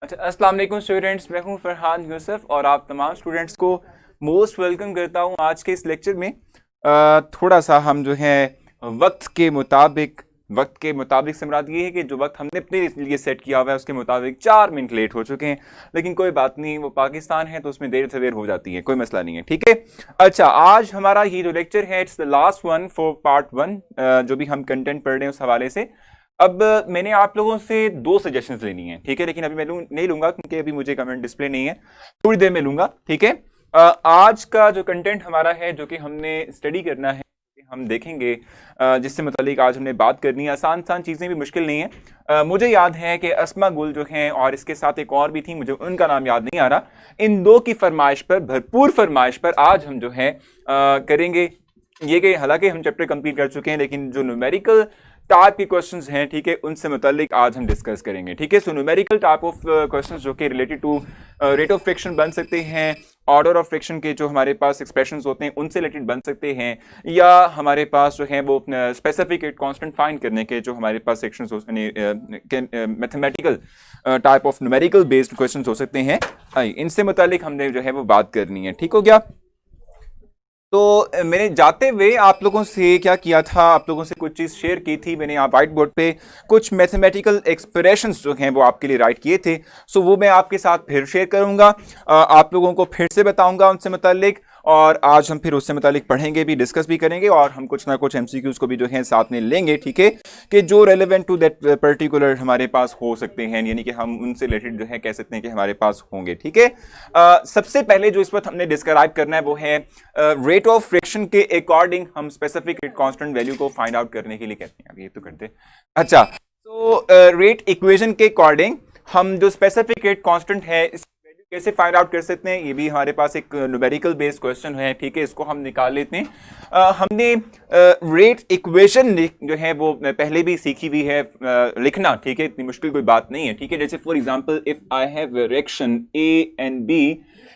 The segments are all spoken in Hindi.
अच्छा, अस्सलाम वालेकुम स्टूडेंट्स, मैं हूं फरहान यूसुफ और आप तमाम स्टूडेंट्स को मोस्ट वेलकम करता हूं आज के इस लेक्चर में। थोड़ा सा हम जो है वक्त के मुताबिक से मुराद ये है कि जो वक्त हमने अपने लिए सेट किया हुआ है उसके मुताबिक 4 मिनट लेट हो चुके हैं, लेकिन कोई बात नहीं, वो पाकिस्तान है तो उसमें देर सवेर हो जाती है, कोई मसला नहीं है। ठीक है, अच्छा, आज हमारा ये जो लेक्चर है it's the last one for part 1, जो भी हम कंटेंट पढ़ रहे हैं उस हवाले से। अब मैंने आप लोगों से 2 सजेशंस लेनी है, ठीक है, लेकिन अभी मैं नहीं लूंगा क्योंकि अभी मुझे कमेंट डिस्प्ले नहीं है, थोड़ी देर में लूंगा। ठीक है, आज का जो कंटेंट हमारा है जो कि हमने स्टडी करना है, हम देखेंगे जिससे मुतालिक आज हमने बात करनी है। आसान आसान चीज़ें भी, मुश्किल नहीं है। मुझे याद है कि अस्मा गुल जो हैं और इसके साथ एक और भी थी, मुझे उनका नाम याद नहीं आ रहा, इन दो की फरमाइश पर, भरपूर फरमाइश पर आज हम जो है करेंगे ये कि हालांकि हम चैप्टर कंप्लीट कर चुके हैं लेकिन जो न्यूमेरिकल टाइप के क्वेश्चंस हैं, ठीक है, उनसे मुतालिक आज हम डिस्कस करेंगे। ठीक है, so numerical type of questions जो कि related to rate of friction बन सकते हैं, ऑर्डर ऑफ फ्रिक्शन के जो हमारे पास एक्सप्रेशंस होते हैं उनसे रिलेटेड बन सकते हैं, या हमारे पास जो है वो स्पेसिफिक रेट कांस्टेंट फाइंड करने के जो हमारे पास sections mathematical type of numerical based questions हो सकते हैं, इनसे मुतालिक हमने जो है वो बात करनी है। ठीक हो गया? तो मैंने जाते हुए आप लोगों से क्या किया था, आप लोगों से कुछ चीज़ शेयर की थी। मैंने यहाँ व्हाइट बोर्ड पे कुछ मैथमेटिकल एक्सप्रेशंस जो हैं वो आपके लिए राइट किए थे, सो वो मैं आपके साथ फिर शेयर करूँगा, आप लोगों को फिर से बताऊँगा उनसे मुतालिक, और आज हम फिर उससे मुतालिक पढ़ेंगे भी, डिस्कस भी करेंगे, और हम कुछ ना कुछ एमसीक्यूज को भी जो है साथ में लेंगे। ठीक है, कि जो रेलेवेंट टू दैट पर्टिकुलर हमारे पास हो सकते हैं, यानी कि हम उनसे रिलेटेड जो है कह सकते हैं कि हमारे पास होंगे। ठीक है, सबसे पहले जो इस वक्त हमने डिस्क्राइब करना है वो है रेट ऑफ फ्रिक्शन के अकॉर्डिंग हम स्पेसिफिक रेट कांस्टेंट वैल्यू को फाइंड आउट करने के लिए कहते हैं। अभी ये तो करते, अच्छा, तो रेट इक्वेशन के अकॉर्डिंग हम जो स्पेसिफिक रेट कांस्टेंट है कैसे फाइंड आउट कर सकते हैं, ये भी हमारे पास एक न्यूमेरिकल बेस्ड क्वेश्चन है। ठीक है, इसको हम निकाल लेते हैं। हमने रेट इक्वेशन जो है वो पहले भी सीखी हुई है लिखना, ठीक है, इतनी मुश्किल कोई बात नहीं है। ठीक है, जैसे for example if I have direction A and B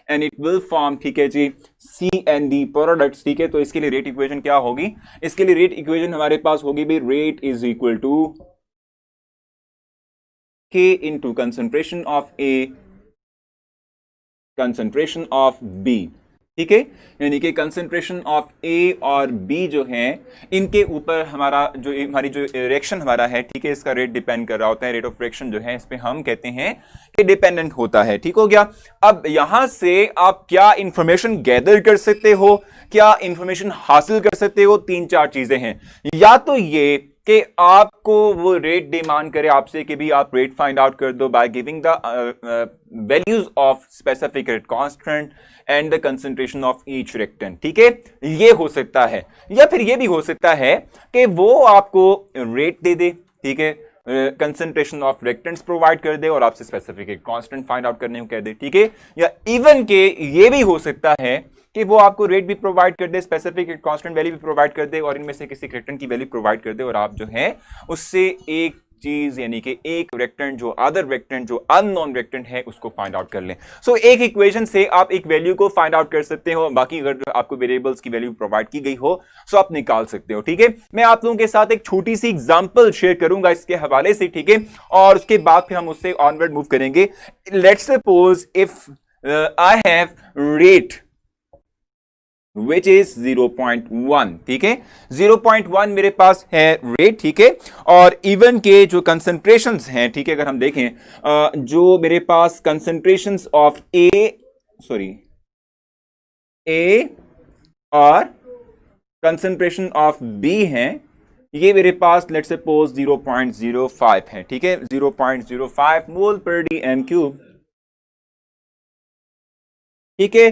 and it will form, ठीक है जी, सी एंड डी प्रोडक्ट्स। ठीक है, तो इसके लिए रेट इक्वेशन क्या होगी? इसके लिए रेट इक्वेशन हमारे पास होगी भी rate is equal to K into concentration of A concentration of B. ठीक है, यानी कि कंसंट्रेशन ऑफ ए और बी जो है इनके ऊपर हमारी जो रिएक्शन हमारा है, ठीक है, इसका रेट डिपेंड कर रहा होता है। रेट ऑफ रिएक्शन जो है इस पे हम कहते हैं कि डिपेंडेंट होता है। ठीक हो गया? अब यहां से आप क्या इंफॉर्मेशन गैदर कर सकते हो, क्या इंफॉर्मेशन हासिल कर सकते हो? 3-4 चीजें हैं। या तो ये कि आपको वो रेट डिमांड करे आपसे कि भी आप रेट फाइंड आउट कर दो by giving the values of specific rate constant and the concentration of each reactant. ठीक है, ये हो सकता है। या फिर ये भी हो सकता है कि वो आपको रेट दे दे, ठीक है, कंसंट्रेशन ऑफ रिएक्टेंट्स प्रोवाइड कर दे और आपसे specific rate constant find out करने को कह दे। ठीक है, या इवन के ये भी हो सकता है कि वो आपको रेट भी प्रोवाइड कर दे, स्पेसिफिक रेट कांस्टेंट वैल्यू भी प्रोवाइड कर दे, और इनमें से किसी रिएक्टेंट की वैल्यू प्रोवाइड कर दे, और आप जो है उससे एक चीज यानी कि एक रिएक्टेंट जो अदर रिएक्टेंट जो अननोन रिएक्टेंट है उसको फाइंड आउट कर लें। सो एक इक्वेशन से आप एक वैल्यू को फाइंड आउट कर सकते हो, बाकी अगर आपको वेरिएबल्स की वैल्यू प्रोवाइड की गई हो सो आप निकाल सकते हो। ठीक है, मैं आप लोगों के साथ एक छोटी सी एग्जांपल शेयर करूंगा इसके हवाले से, ठीक है, और उसके बाद फिर हम उससे ऑनवर्ड मूव करेंगे। Let's suppose if I have rate which is 0.1, ठीक है, 0.1 मेरे पास है रेट। ठीक है, और इवन के जो कंसंट्रेशंस हैं, ठीक है, अगर हम देखें जो मेरे पास कंसंट्रेशंस ऑफ ए और कंसंट्रेशन ऑफ बी हैं, ये मेरे पास लेट्स सपोज 0.05 है। ठीक है, 0.05 मोल पर डी एम क्यूब। ठीक है,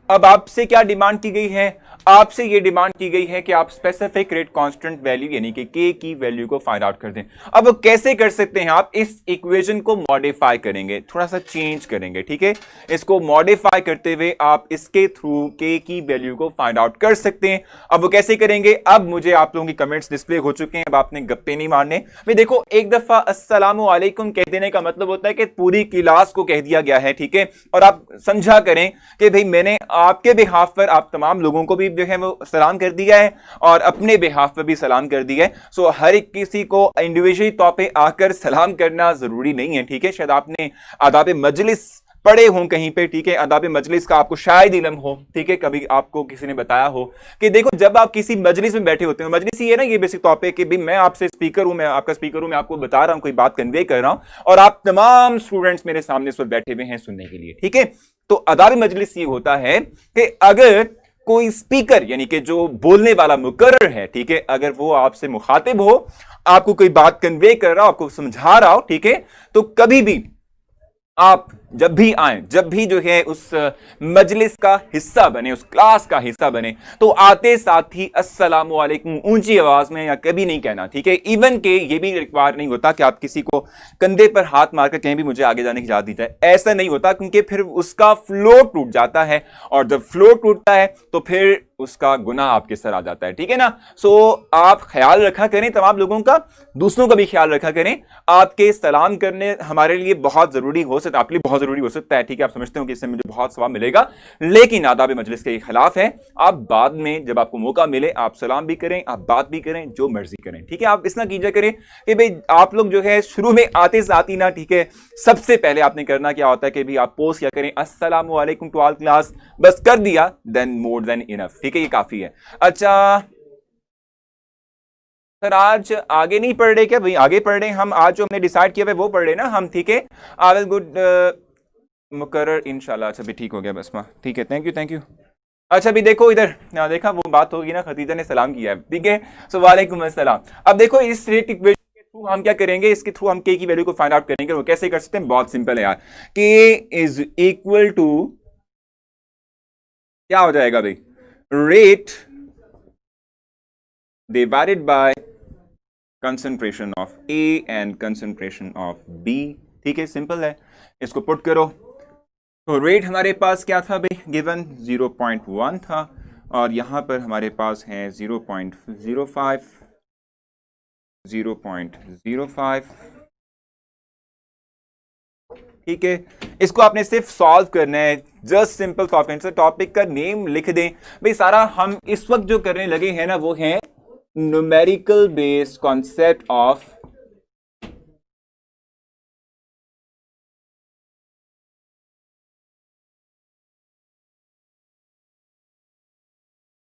अब आपसे क्या डिमांड की गई है? आपसे ये डिमांड की गई है कि आप स्पेसिफिक रेट कांस्टेंट वैल्यू यानी कि के की वैल्यू को फाइंड आउट कर दें। अब वो कैसे कर सकते हैं? आप इस इक्वेशन को मॉडिफाई करेंगे, थोड़ा सा चेंज करेंगे। ठीक है, इसको मॉडिफाई करते हुए आप इसके थ्रू के की वैल्यू को फाइंड आउट कर सकते हैं। अब वो कैसे करेंगे? अब मुझे आप लोगों की कमेंट्स डिस्प्ले हो चुके हैं, अब आपने गप्पे नहीं मारने। भाई देखो, एक दफा अस्सलामु अलैकुम कह देने का मतलब होता है कि पूरी क्लास को कह दिया गया है। ठीक है, और आप समझा करें कि भाई मैंने आपके बिहाफ पर आप तमाम लोगों को भी जो है वो सलाम कर दिया है और अपने बिहाफ पे भी सलाम कर दिया है। सो हर एक किसी को इंडिविजुअली तौर पे आकर सलाम करना जरूरी नहीं है, ठीक है। शायद आपने आदाब मजलिस पढ़े हों कहीं पे, ठीक है, आदाब मजलिस का आपको शायद इल्म हो, ठीक है, कभी आपको किसी ने बताया हो कि देखो जब आप किसी मजलिस में बैठे होते हैं, मजलिस ये ना ये बेसिक तौर पे कि भाई मैं आपसे स्पीकर हूं, मैं आपका स्पीकर हूं, मैं आपको बता रहा हूं, कोई बात कन्वे कर रहा हूं और आप तमाम स्टूडेंट्स मेरे सामने इस वक्त बैठे हुए हैं सुनने के लिए, ठीक है। तो आदाब मजलिस ये होता है कि अगर कोई स्पीकर यानी कि जो बोलने वाला मुकर्रर है, ठीक है, अगर वो आपसे मुखातिब हो, आपको कोई बात कन्वे कर रहा हो, आपको समझा रहा हो, ठीक है, तो कभी भी आप जब भी आए, जब भी जो है उस मजलिस का हिस्सा बने, उस क्लास का हिस्सा बने, तो आते साथ ही अस्सलामु अलैकुम ऊंची आवाज में या कभी नहीं कहना, ठीक है। इवन के ये भी रिक्वायर नहीं होता कि आप किसी को कंधे पर हाथ मारकर कहीं भी मुझे आगे जाने की इजाजत दी जाए, ऐसा नहीं होता, क्योंकि फिर उसका फ्लो टूट जाता है और जब फ्लो टूटता है तो फिर उसका गुनाह आपके सर आ जाता है, ठीक है ना। सो आप ख्याल रखा करें तमाम लोगों का, दूसरों का भी ख्याल रखा करें। आपके सलाम करने हमारे लिए बहुत जरूरी हो सकता है, आपके लिए बहुत जरूरी हो सकता है, ठीक है, आप समझते हो कि इससे मुझे बहुत सवाब मिलेगा, लेकिन आदाब मजलिस के खिलाफ है। आप बाद में जब आपको मौका मिले आप सलाम भी करें, आप बात भी करें, जो मर्जी करें, ठीक है। आप इस ना कीजिए करें कि भाई आप लोग जो है शुरू में आते साथ ही ना, ठीक है, सबसे पहले आपने करना क्या होता है कि भाई आप पोस्ट क्या करें, अस्सलामु अलैकुम टू ऑल क्लास, बस कर दिया, देन मोर देन इनफ, ठीक है, ये काफी है। अच्छा सर आज आगे नहीं पढ़ रहे क्या? भाई आगे पढ़ रहे हैं हम, आज जो हमने डिसाइड किया है वो पढ़ रहे ना हम, ठीक है। आई विल गुड मुकर्रर इंशाल्लाह। अच्छा भी ठीक हो गया बस माँ, ठीक है, थैंक यू थैंक यू। अच्छा अभी देखो इधर, देखा वो बात होगी ना, खतीजा ने सलाम किया है, ठीक है, सो वालेकुम अस्सलाम। अब देखो इस रेट इक्वेशन के थ्रू हम क्या करेंगे, इसके थ्रू हम के की वैल्यू को फाइंड आउट करेंगे। वो कैसे कर सकते हैं, बहुत सिंपल है यार, के इज इक्वल टू क्या हो जाएगा भाई, rate divided by concentration of A and concentration of B, ठीक है, सिंपल है। इसको पुट करो तो रेट हमारे पास क्या था भाई, गिवन 0.1 था और यहां पर हमारे पास है 0.05, 0.05, ठीक है। इसको आपने सिर्फ सॉल्व करना है, जस्ट सिंपल सॉल्व करना है। टॉपिक का नेम लिख दें भाई, सारा हम इस वक्त जो करने लगे हैं ना वो है numerical based concept of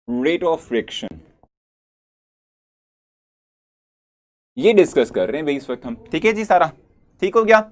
rate of friction, ये डिस्कस कर रहे हैं भाई इस वक्त हम, ठीक है जी, सारा ठीक हो गया।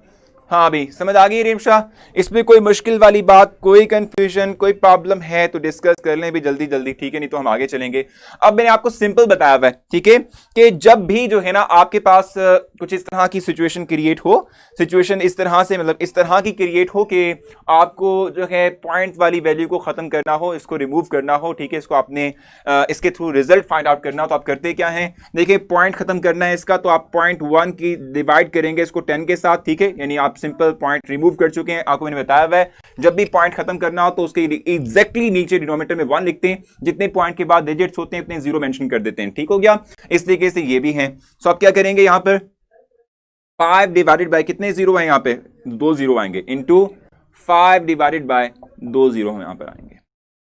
हाँ भाई समझ आ गई रेमशा, इसमें कोई मुश्किल वाली बात, कोई कंफ्यूजन, कोई प्रॉब्लम है तो डिस्कस कर लें भी जल्दी जल्दी, ठीक है, नहीं तो हम आगे चलेंगे। अब मैंने आपको सिंपल बताया हुआ है, ठीक है, कि जब भी जो है ना आपके पास कुछ इस तरह की सिचुएशन क्रिएट हो, सिचुएशन इस तरह से मतलब इस तरह की क्रिएट हो कि आपको जो है पॉइंट वाली वैल्यू को खत्म करना हो, इसको रिमूव करना हो, ठीक है, इसको आपने इसके थ्रू रिजल्ट फाइंड आउट करना हो, तो आप करते क्या है, देखिए पॉइंट खत्म करना है इसका, तो आप 0.1 की डिवाइड करेंगे इसको 10 के साथ, ठीक है, यानी आप सिंपल पॉइंट रिमूव कर चुके हैं। आपको मैंने बताया हुआ है जब भी पॉइंट खत्म करना हो तो उसके एग्जैक्टली नीचे डिनोमिनेटर में 1 लिखते हैं, जितने पॉइंट के बाद डिजिट्स होते हैं उतने 0 मेंशन कर देते हैं, ठीक हो गया। इस तरीके से ये भी है। सो आप क्या करेंगे, यहां पर 5 डिवाइडेड बाय कितने जीरो है, यहां पे 2 जीरो आएंगे, इंटू 5 डिवाइडेड बाय 2 जीरो यहां पर आएंगे।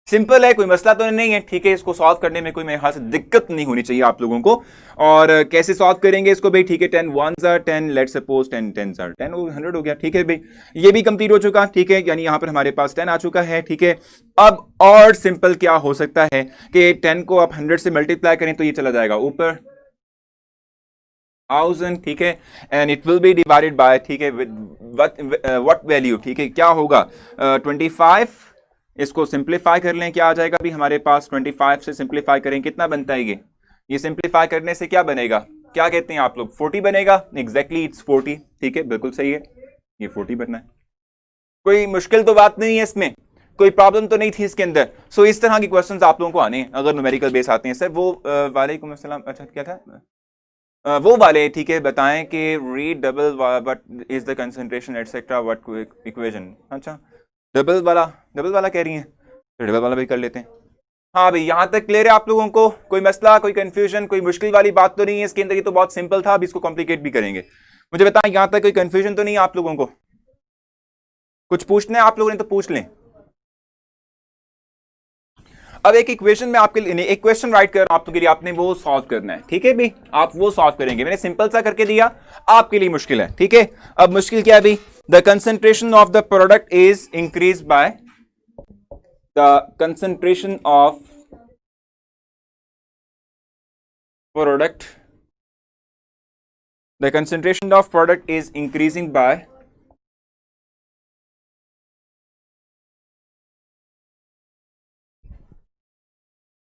सिंपल है, कोई मसला तो नहीं है, ठीक है, इसको सॉल्व करने में कोई मेरे ख्याल से दिक्कत नहीं होनी चाहिए आप लोगों को। और कैसे सॉल्व करेंगे इसको भाई, ठीक है, 10 1s are 10, let's suppose 10 10s are 10, 100 हो गया, ठीक है भाई, ये भी कंप्लीट हो चुका, ठीक है, यानी यहां पर हमारे पास 10 आ चुका है, ठीक है। अब और सिंपल क्या हो सकता है कि 10 को आप 100 से मल्टीप्लाई करें तो ये चला जाएगा ऊपर 1000, ठीक है, and it will be divided by, ठीक है, व्हाट वैल्यू, ठीक है, क्या होगा 25, इसको सिंप्लीफाई कर लें, क्या आ जाएगा भी हमारे पास, 25 से सिंप्लीफाई करें कितना बनता है ये सिंप्लीफाई करने से क्या बनेगा, क्या कहते हैं आप लोग, 40 बनेगा, एग्जैक्टली इट्स 40, ठीक है, बिल्कुल सही है, ये 40 बनना है। कोई मुश्किल तो बात नहीं है इसमें, कोई प्रॉब्लम तो नहीं थी इसके अंदर। सो इस तरह के क्वेश्चंस आप लोगों को आने हैं अगर न्यूमेरिकल बेस आते हैं। सर वो वालेकुम अस्सलाम, अच्छा क्या था वो वाले, ठीक है, बताएं कि read double what is the concentration etcetera what equation. अच्छा डबल वाला कह रही हैं, तो डबल वाला भी कर लेते हैं। हाँ भाई यहां तक क्लियर है आप लोगों को, कोई मसला, कोई कंफ्यूजन, कोई मुश्किल वाली बात तो नहीं है इसके अंदर, ये तो बहुत सिंपल था, अब इसको कॉम्प्लिकेट भी करेंगे। मुझे बताएं यहां तक कोई कंफ्यूजन तो नहीं है आप लोगों को, कुछ पूछना है आप लोगों ने तो पूछ लें। अब एक इक्वेशन में आपके लिए एक क्वेश्चन राइट कर रहा हूं आपके लिए, आपने वो सॉल्व करना है, ठीक है भाई, आप वो सॉल्व करेंगे। मैंने सिंपल सा करके दिया, आपके लिए मुश्किल है, ठीक है। अब मुश्किल क्या है भाई, the concentration of the product is increase by the concentration of product, the concentration of product is increasing by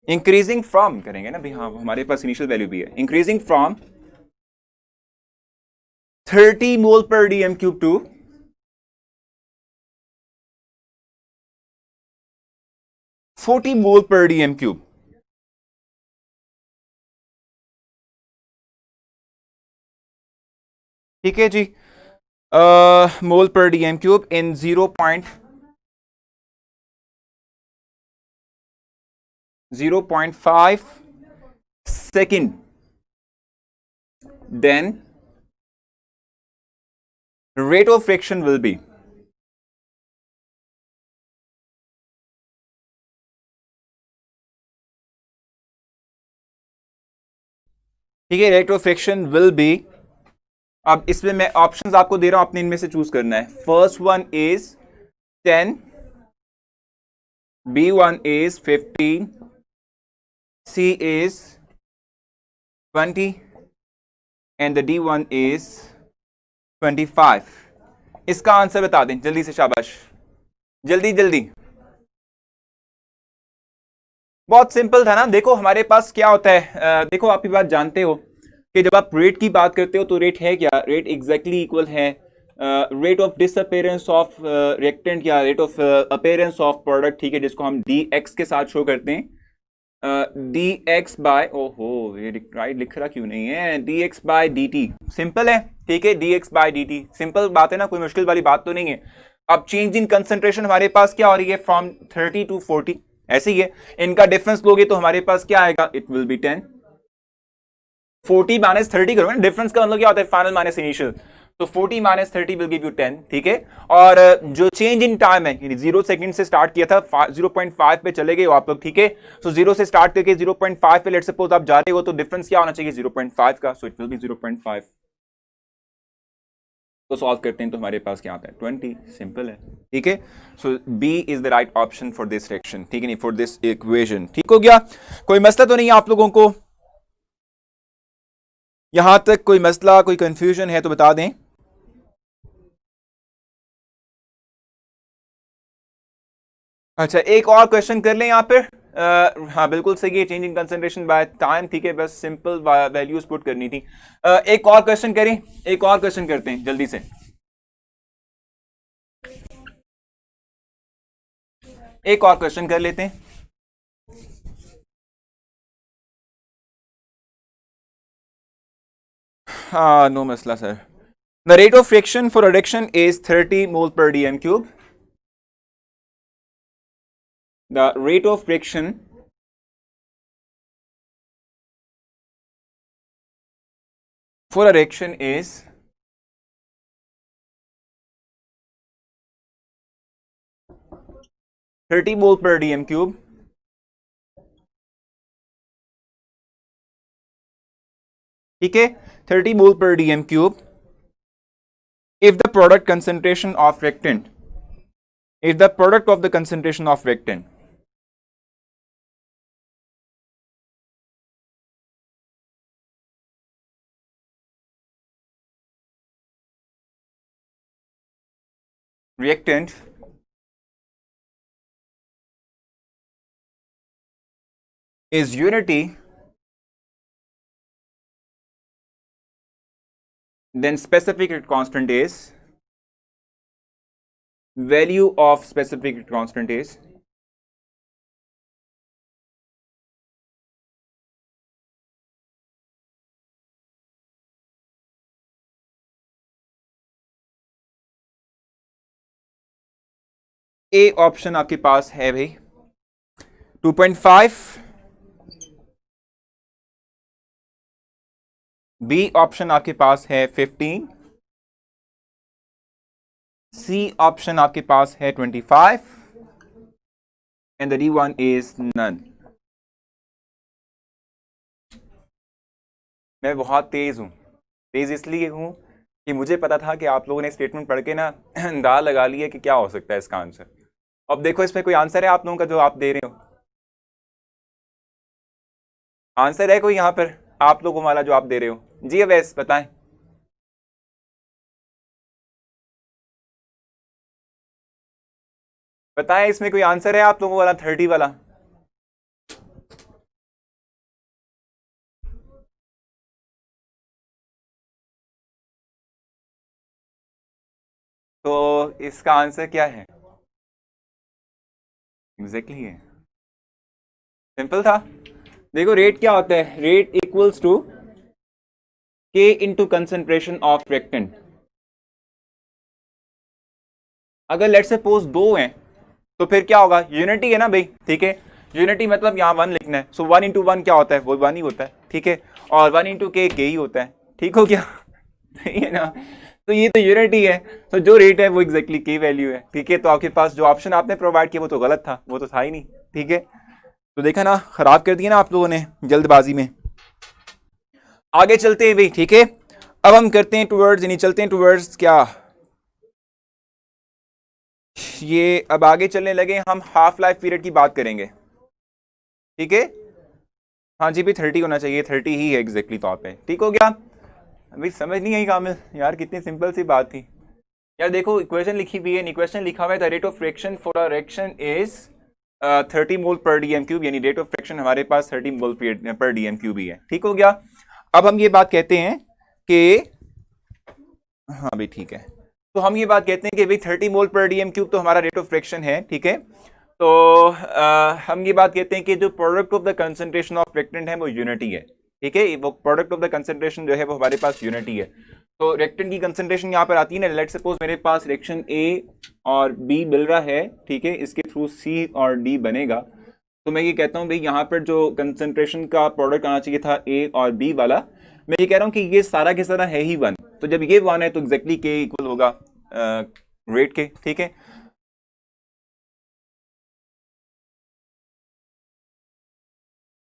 increasing from करेंगे ना भाई, हाँ हमारे पास इनिशियल वैल्यू भी है, इंक्रीजिंग फ्रॉम 30 मोल पर डीएम क्यूब टू 40 मोल पर डीएम क्यूब। ठीक है जी, मोल पर DM cube in 0.5 second, then rate of friction will be ठीक है, rate of friction will be. अब इसमें मैं ऑप्शंस आपको दे रहा हूं, आपने इनमें से चूज करना है। First one is 10, B1 is 15, C is 20 and the D1 is 25। इसका आंसर बता दें जल्दी से, शाबाश, जल्दी जल्दी। बहुत सिंपल था ना। देखो हमारे पास क्या होता है, देखो आप ये बात जानते हो कि जब आप रेट की बात करते हो तो रेट है क्या, रेट एग्जैक्टली इक्वल है rate of disappearance of reactant या rate of appearance of product, ठीक है, जिसको हम डी एक्स के साथ शो करते हैं, डी एक्स बाय, ओहो ये राइट लिख रहा क्यों नहीं है, D X by D T. Simple है, ठीक है, D X by D T, simple बात है ना, कोई मुश्किल वाली बात तो नहीं है। अब चेंज इन कंसंट्रेशन हमारे पास क्या हो रही है, फ्रॉम 30 to 40, ऐसे ही है। इनका डिफरेंस लोगे तो हमारे पास क्या आएगा, इट विल बी 10। 40 माइनस 30 करोगे ना, डिफरेंस का मतलब क्या होता है, फाइनल माइनस इनिशियल, तो 40 माइनस 30 विल गिव यू 10, ठीक है। और जो चेंज इन टाइम है, 0 सेकंड से स्टार्ट किया था 0.5 पे चले गए आप लोग, ठीक है। सो 0 से स्टार्ट करके 0.5 पे लेट सपोज आप जा रहे हो, तो डिफरेंस क्या होना चाहिए 0.5 का, सो इट विल बी 0.5। तो सॉल्व करते हैं तो हमारे पास क्या आता है 20, सिंपल है, ठीक है। So B is the right option for this reaction, ठीक है, नहीं फॉर दिस इक्वेशन। ठीक हो गया, कोई मसला तो नहीं है आप लोगों को, यहां तक कोई मसला कोई कंफ्यूजन है तो बता दें। अच्छा एक और क्वेश्चन कर लें यहाँ पे, हाँ बिल्कुल सही है, change in concentration by time, ठीक है, बस सिंपल वैल्यूज पुट करनी थी। एक और क्वेश्चन करें, एक और क्वेश्चन करते हैं जल्दी से, एक और क्वेश्चन कर लेते हैं। हाँ नो मसला sir. The rate of friction for reduction is 30 मोल पर DM cube. The rate of friction for a reaction is 30 mole per dm cube, ठीक है, 30 mole per dm cube if the product concentration of reactant, if the product of the concentration of reactant is unity, then specific constant is, value of specific constant is A option आपके पास है भाई 2.5, बी ऑप्शन आपके पास है 15, सी ऑप्शन आपके पास है 25 and the D1 is none. मैं बहुत तेज हूँ, तेज इसलिए हूँ कि मुझे पता था कि आप लोगों ने स्टेटमेंट पढ़ के ना अंदाजा लगा लिया कि क्या हो सकता है इसका आंसर। अब देखो इसमें कोई आंसर है आप लोगों का जो आप दे रहे हो? आंसर है कोई यहाँ पर आप लोगों वाला जो आप दे रहे हो? जी अवैस बताएं। बताएं इसमें कोई आंसर है आप लोगों वाला 30 वाला? तो इसका आंसर क्या है? एग्जैक्टली है, सिंपल था। देखो रेट क्या होता है, rate equals to K into concentration of reactant. अगर लेट्स सपोज दो हैं तो फिर क्या होगा, यूनिटी है ना भाई, ठीक है। यूनिटी मतलब यहाँ वन लिखना है, सो वन इंटू वन क्या होता है, वो वन ही होता है, ठीक है। और वन इंटू के ही होता है, ठीक हो गया सही है ना। तो ये तो यूनिटी है, तो जो रेट है वो एग्जैक्टली के वैल्यू है, ठीक है। तो आपके पास जो ऑप्शन आपने प्रोवाइड किया वो तो गलत था, वो तो था ही नहीं, ठीक है। तो देखा ना, खराब कर दिया ना आप लोगों ने जल्दबाजी में। आगे चलते हैं भाई, ठीक है। अब हम करते हैं टूवर्ड्स, यानी चलते हैं टूवर्ड्स क्या, ये अब आगे चलने लगे, हम हाफ लाइफ पीरियड की बात करेंगे, ठीक है। हाँ जी भाई 30 होना चाहिए, 30 ही है एग्जैक्टली तौर पे, ठीक हो गया। अभी समझ नहीं आई कामिल, यार कितनी सिंपल सी बात थी यार। देखो इक्वेशन लिखी हुई है, इक्वेशन लिखा हुआ है the rate of friction for a reaction is 30 मोल पर डीएम क्यूब, यानी रेट ऑफ फ्रिक्शन हमारे पास 30 मोल पर डीएम क्यूब ही है, ठीक हो गया। अब हम ये बात कहते हैं कि, हाँ भाई ठीक है, तो हम ये बात कहते हैं कि भाई 30 मोल पर डीएम क्यूब तो हमारा रेट ऑफ फ्रिक्शन है, ठीक है। तो हम ये बात कहते हैं कि जो product of the concentration of reactant है वो यूनिटी है, ठीक है। वो प्रोडक्ट ऑफ द कंसंट्रेशन जो है वो हमारे पास यूनिटी है। तो रिएक्टेंट की कंसंट्रेशन यहाँ पर आती है ना, लेट सपोज मेरे पास रिएक्शन ए और बी मिल रहा है, ठीक है, इसके थ्रू सी और डी बनेगा। तो मैं ये कहता हूँ भाई यहाँ पर जो कंसंट्रेशन का प्रोडक्ट आना चाहिए था ए और बी वाला, मैं ये कह रहा हूँ कि ये सारा के सारा है ही वन। तो जब ये वन है तो एग्जैक्टली के इक्वल होगा रेट के, ठीक है।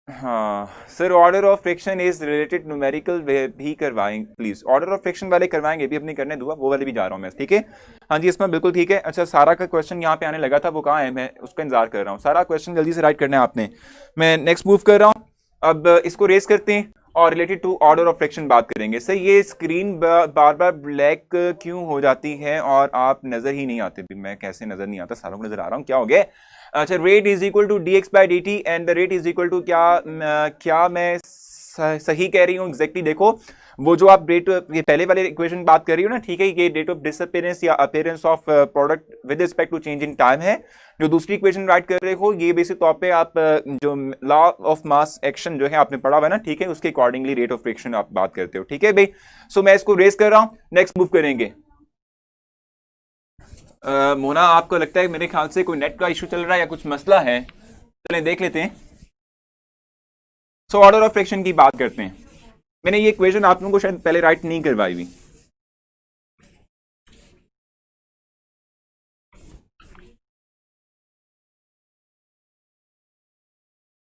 हाँ sir, order of friction is related numerical भी करवाएंगे प्लीज, ऑर्डर ऑफ फ्रिक्शन वाले करवाएंगे भी, अपने करने दूंगा वो वाले भी जा रहा हूँ मैं, ठीक है। हाँ जी इसमें बिल्कुल ठीक है। अच्छा सारा का क्वेश्चन यहाँ पे आने लगा था, वो कहाँ है, मैं उसका इंतजार कर रहा हूँ। सारा क्वेश्चन जल्दी से राइट करना है आपने, मैं नेक्स्ट मूव कर रहा हूँ। अब इसको रेस करते हैं और related to order of friction बात करेंगे। सर ये स्क्रीन बार बार ब्लैक क्यों हो जाती है और आप नजर ही नहीं आते? मैं कैसे नजर नहीं आता, सारों को नजर आ रहा हूँ, क्या हो गया? अच्छा rate is equal to D X by D T and the rate is equal to क्या, क्या मैं सही कह रही हूँ एग्जैक्टली? देखो वो जो आप रेट, ये पहले वाले इक्वेशन बात कर रही हो ना, ठीक है, ये रेट ऑफ डिसअपीयरेंस या appearance of product with respect to change in time है। जो दूसरी इक्वेशन राइट कर रहे हो ये बेसिक तौर पे आप जो लॉ ऑफ मास एक्शन जो है आपने पढ़ा हुआ है ना, ठीक है, उसके अकॉर्डिंगली रेट ऑफ फ्रिक्शन आप बात करते हो, ठीक है भाई। सो मैं इसको रेस कर रहा हूँ, नेक्स्ट मूव करेंगे। मोना आपको लगता है मेरे ख्याल से कोई नेट का इशू चल रहा है या कुछ मसला है? चलें देख लेते हैं। सो ऑर्डर ऑफ फ्रिक्शन की बात करते हैं। मैंने ये इक्वेशन आप लोगों को शायद पहले राइट नहीं करवाई हुई।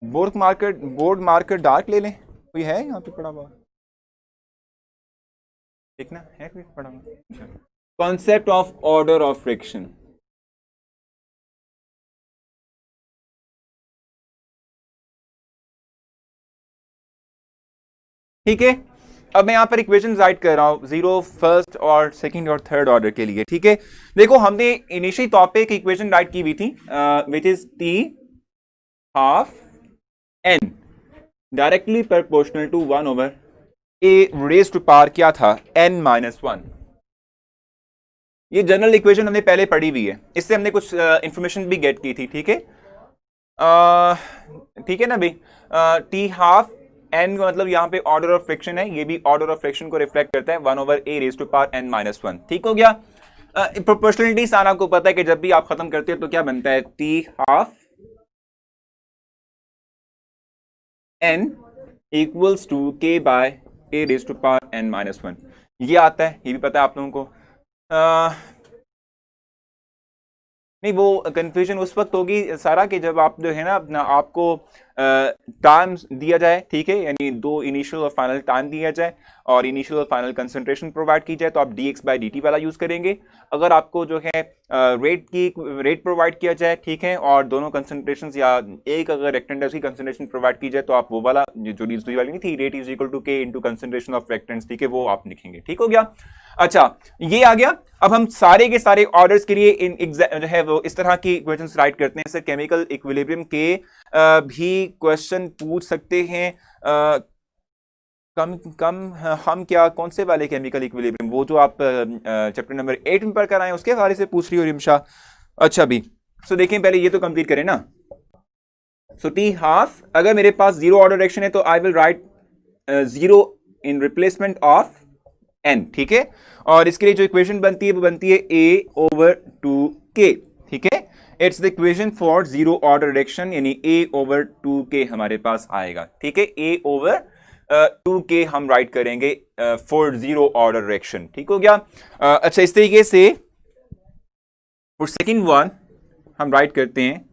बोर्ड मार्कर डार्क ले लें, कोई है यहाँ पे पड़ा हुआ? देखना है कोई पड़ा हुआ? Concept of order of friction, ठीक है। अब मैं यहाँ पर इक्वेशन राइट कर रहा हूँ जीरो, फर्स्ट और सेकंड और थर्ड ऑर्डर के लिए, ठीक है। देखो हमने इनिशियल तौर पे एक इक्वेशन राइट की हुई थी which is T half N directly proportional to 1 over A raise to power क्या था, n माइनस 1। ये जनरल इक्वेशन हमने पहले पढ़ी हुई है, इससे हमने कुछ इंफॉर्मेशन भी गेट की थी, ठीक है। ठीक है ना भाई, टी हाफ एन का मतलब यहाँ पे ऑर्डर ऑफ फ्रिक्शन है, ये भी ऑर्डर ऑफ फ्रिक्शन को रिफ्लेक्ट करता है 1 over A raise to power n minus 1, ठीक हो गया। प्रोपोर्शनलिटी सारा को पता है कि जब भी आप खत्म करते हो तो क्या बनता है, T half n equals to K by A raise to power n minus 1, ये आता है, ये भी पता है आप लोगों को। नहीं, वो कंफ्यूजन उस वक्त होगी सारा कि जब आप जो है ना अपना आपको टाइम दिया जाए, ठीक है, यानी दो इनिशियल और फाइनल टाइम दिया जाए और इनिशियल और फाइनल कंसंट्रेशन प्रोवाइड की जाए, तो आप dx/dt वाला यूज करेंगे। अगर आपको जो है रेट प्रोवाइड किया जाए, ठीक है, और दोनों कंसंट्रेशन या एक अगर रेक्टेंट की कंसंट्रेशन प्रोवाइड की जाए, तो आप वो वाला जो दूसरी वाली नहीं थी, रेट इज इक्वल टू के इनटू कंसंट्रेशन ऑफ रेक्टेंट्स, ठीक है, वो आप लिखेंगे। ठीक हो गया? अच्छा, ये आ गया। अब हम सारे के सारे ऑर्डर्स के लिए इन जो है वो इस तरह की क्वेश्चंस राइट करते हैं। सर केमिकल इक्विलिब्रियम के भी क्वेश्चन पूछ सकते हैं कम कम हम क्या कौन से वाले केमिकल इक्विलिब्रियम, वो जो आप चैप्टर नंबर 8 में पढ़कर आए उसके हवाले से पूछ रही हो रिमशा? अच्छा भी, सो देखें पहले ये तो कंप्लीट करें ना। सो टी हाफ, अगर मेरे पास जीरो ऑर्डर डायरेक्शन है तो I will write zero in replacement of N, ठीक है, और इसके लिए जो इक्वेशन बनती है वो बनती है a/2k, ठीक है। It's the equation for zero order direction, यानी a/2k हमारे पास आएगा, ठीक है। a/2k हम राइट करेंगे फॉर जीरो ऑर्डर डायरेक्शन, ठीक हो गया। अच्छा, इस तरीके से फॉर सेकंड वन हम राइट करते हैं,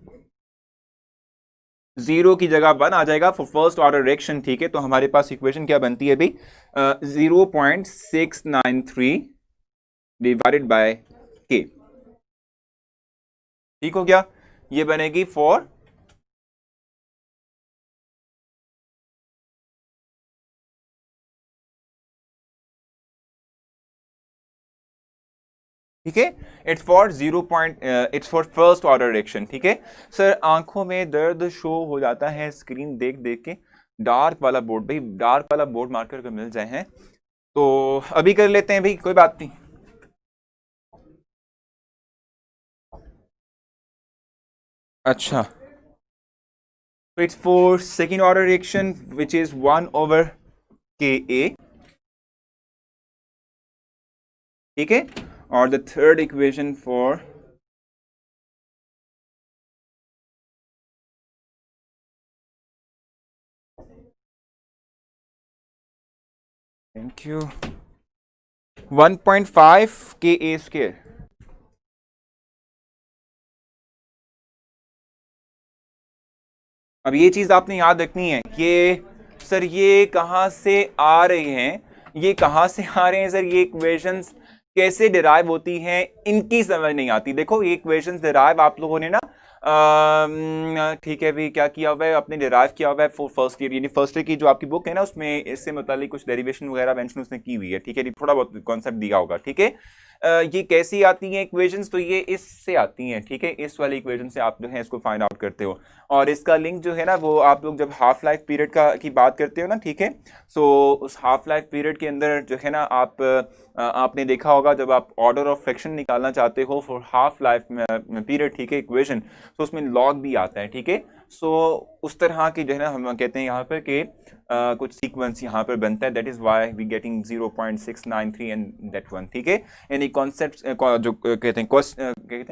जीरो की जगह 1 आ जाएगा फॉर फर्स्ट ऑर्डर डायरेक्शन, ठीक है। तो हमारे पास इक्वेशन क्या बनती है भाई, 0.693 डिवाइडेड बाय के, ठीक हो गया। ये बनेगी फॉर ठीक है, it's for its for first order direction, ठीक है। सर आंखों में दर्द शो हो जाता है स्क्रीन देख देख के, डार्क वाला बोर्ड, भाई डार्क वाला बोर्ड मार्कर का मिल जाए हैं तो अभी कर लेते हैं भाई, कोई बात नहीं। अच्छा, तो it's for second order reaction which is 1/Ka, ठीक है, और the third equation for thank you 1.5 Ka²। अब ये चीज आपने याद रखनी है, ये सर ये कहां से आ रहे हैं, ये कहां से आ रहे हैं सर, ये इक्वेशंस कैसे डिराइव होती हैं इनकी समझ नहीं आती। देखो ये इक्वेशंस डिराइव आप लोगों ने ना ठीक है भी क्या किया हुआ है, अपने डिराइव किया हुआ है फॉर फर्स्ट ईयर, यानी फर्स्ट ईयर की जो आपकी बुक है ना उसमें इससे मुतालिक कुछ डेरिवेशन वगैरह मेंशन उसने की हुई है, ठीक है, थोड़ा बहुत कॉन्सेप्ट दिया होगा, ठीक है। ये कैसी आती हैं इक्वेशंस, तो ये इससे आती हैं, ठीक है, इस वाली इक्वेशन से आप जो है इसको फाइंड आउट करते हो, और इसका लिंक जो है ना वो आप लोग जब हाफ लाइफ पीरियड का की बात करते हो ना, ठीक है, सो उस हाफ लाइफ पीरियड के अंदर जो है ना आपने देखा होगा जब आप ऑर्डर ऑफ फ्रैक्शन निकालना चाहते हो फॉर हाफ लाइफ पीरियड, ठीक है, इक्वेशन, तो उसमें लॉग भी आता है, ठीक है। सो उस तरह की जो है ना हम कहते हैं यहाँ पर कि कुछ सीक्वेंस यहाँ पर बनता है, that is why we getting 0.693 and that one, ठीक है। यानी कॉन्सेप्ट जो कहते हैं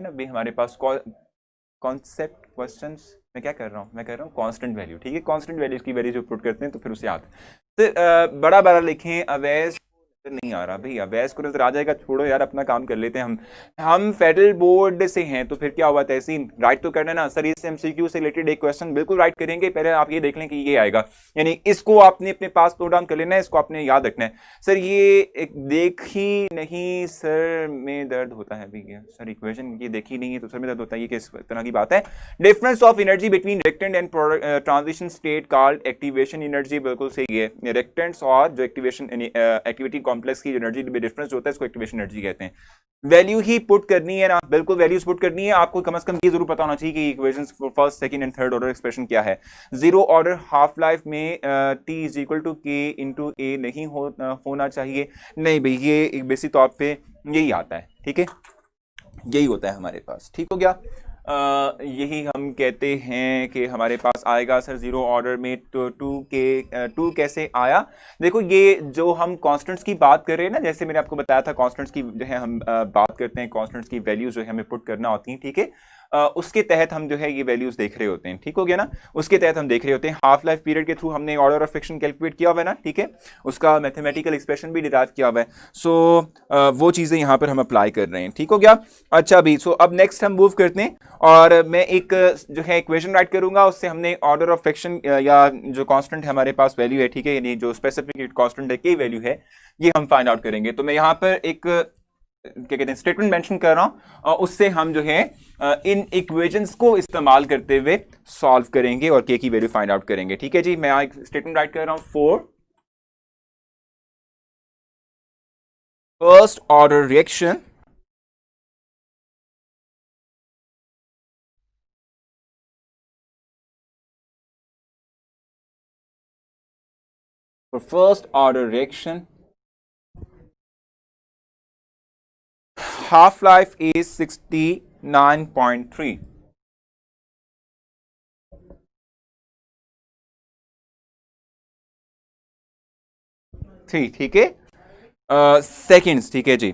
ना भाई हमारे पास कॉन्सेप्ट क्वेश्चंस, मैं क्या कर रहा हूँ, मैं कर रहा हूँ कांस्टेंट वैल्यू, ठीक है, कांस्टेंट वैल्यूज की वैल्यू जो पुट करते हैं तो फिर उसे आता है। तो बड़ा बड़ा लिखें, अवैस नहीं आ रहा भाई, अवैस को नजर आ जाएगा, छोड़ो यार अपना काम कर लेते हैं हम फेडरल बोर्ड से हैं तो फिर क्या हुआ, तहसीन राइट तो करना ना सर, इस एमसीक्यू से रिलेटेड एक क्वेश्चन बिल्कुल राइट करेंगे, पहले आप ये देख लें कि ये आएगा, यानी इसको आपने अपने पास नोट डाउन कर लेना है, इसको आपने याद रखना है। सर ये एक देखी नहीं, सर में दर्द होता है भैया, सर इक्वेशन ये देखी नहीं है तो सर में दर्द होता है, ये किस तरह की बात है? Difference of energy between reactant and transition state called activation energy, बिल्कुल सही है, रिएक्टेंट्स और जो एक्टिवेशन एक्टिविटी कॉम्प्लेक्स की एनर्जी में डिफरेंस होता है इसको एक्टिवेशन एनर्जी कहते हैं। वैल्यू ही पुट करनी है ना, बिल्कुल वैल्यूज पुट करनी है, आपको कम से कम ये जरूर पता होना चाहिए कि equations for first second and third order expression क्या है। जीरो ऑर्डर हाफ लाइफ में t is equal to k into A नहीं होना चाहिए, नहीं भाई ये एक बेसिक तौर पे यही आता है, ठीक है, यही होता है हमारे पास, ठीक हो गया। यही हम कहते हैं कि हमारे पास आएगा सर जीरो ऑर्डर में तो टू कैसे आया। देखो ये जो हम कांस्टेंट्स की बात कर रहे हैं ना, जैसे मैंने आपको बताया था कांस्टेंट्स की जो है हम बात करते हैं, कांस्टेंट्स की वैल्यूज जो है हमें पुट करना होती हैं, ठीक है। उसके तहत हम जो है ये वैल्यूज देख रहे होते हैं, ठीक हो गया ना, उसके तहत हम देख रहे होते हैं। हाफ लाइफ पीरियड के थ्रू हमने ऑर्डर ऑफ फ्रिक्शन कैलकुलेट किया हुआ है ना, ठीक है, उसका मैथमेटिकल एक्सप्रेशन भी डिराइव किया हुआ है। सो वो चीजें यहाँ पर हम अप्लाई कर रहे हैं, ठीक हो गया। अच्छा भी, सो अब नेक्स्ट हम मूव करते हैं और मैं एक जो है इक्वेशन राइट करूंगा, उससे हमने ऑर्डर ऑफ फ्रिक्शन या जो कांस्टेंट है हमारे पास वैल्यू है, ठीक है, यानी जो स्पेसिफिक कांस्टेंट है की वैल्यू है, ये हम फाइंड आउट करेंगे। तो मैं यहाँ पर एक क्या कहते हैं स्टेटमेंट मेंशन कर रहा हूं और उससे हम जो है इन इक्वेशंस को इस्तेमाल करते हुए सॉल्व करेंगे और के की वैल्यू फाइंड आउट करेंगे, ठीक है जी। मैं एक स्टेटमेंट राइट कर रहा हूं, for first order reaction for first order reaction half life is 69.3 ठीक है, सेकेंड्स, ठीक है जी।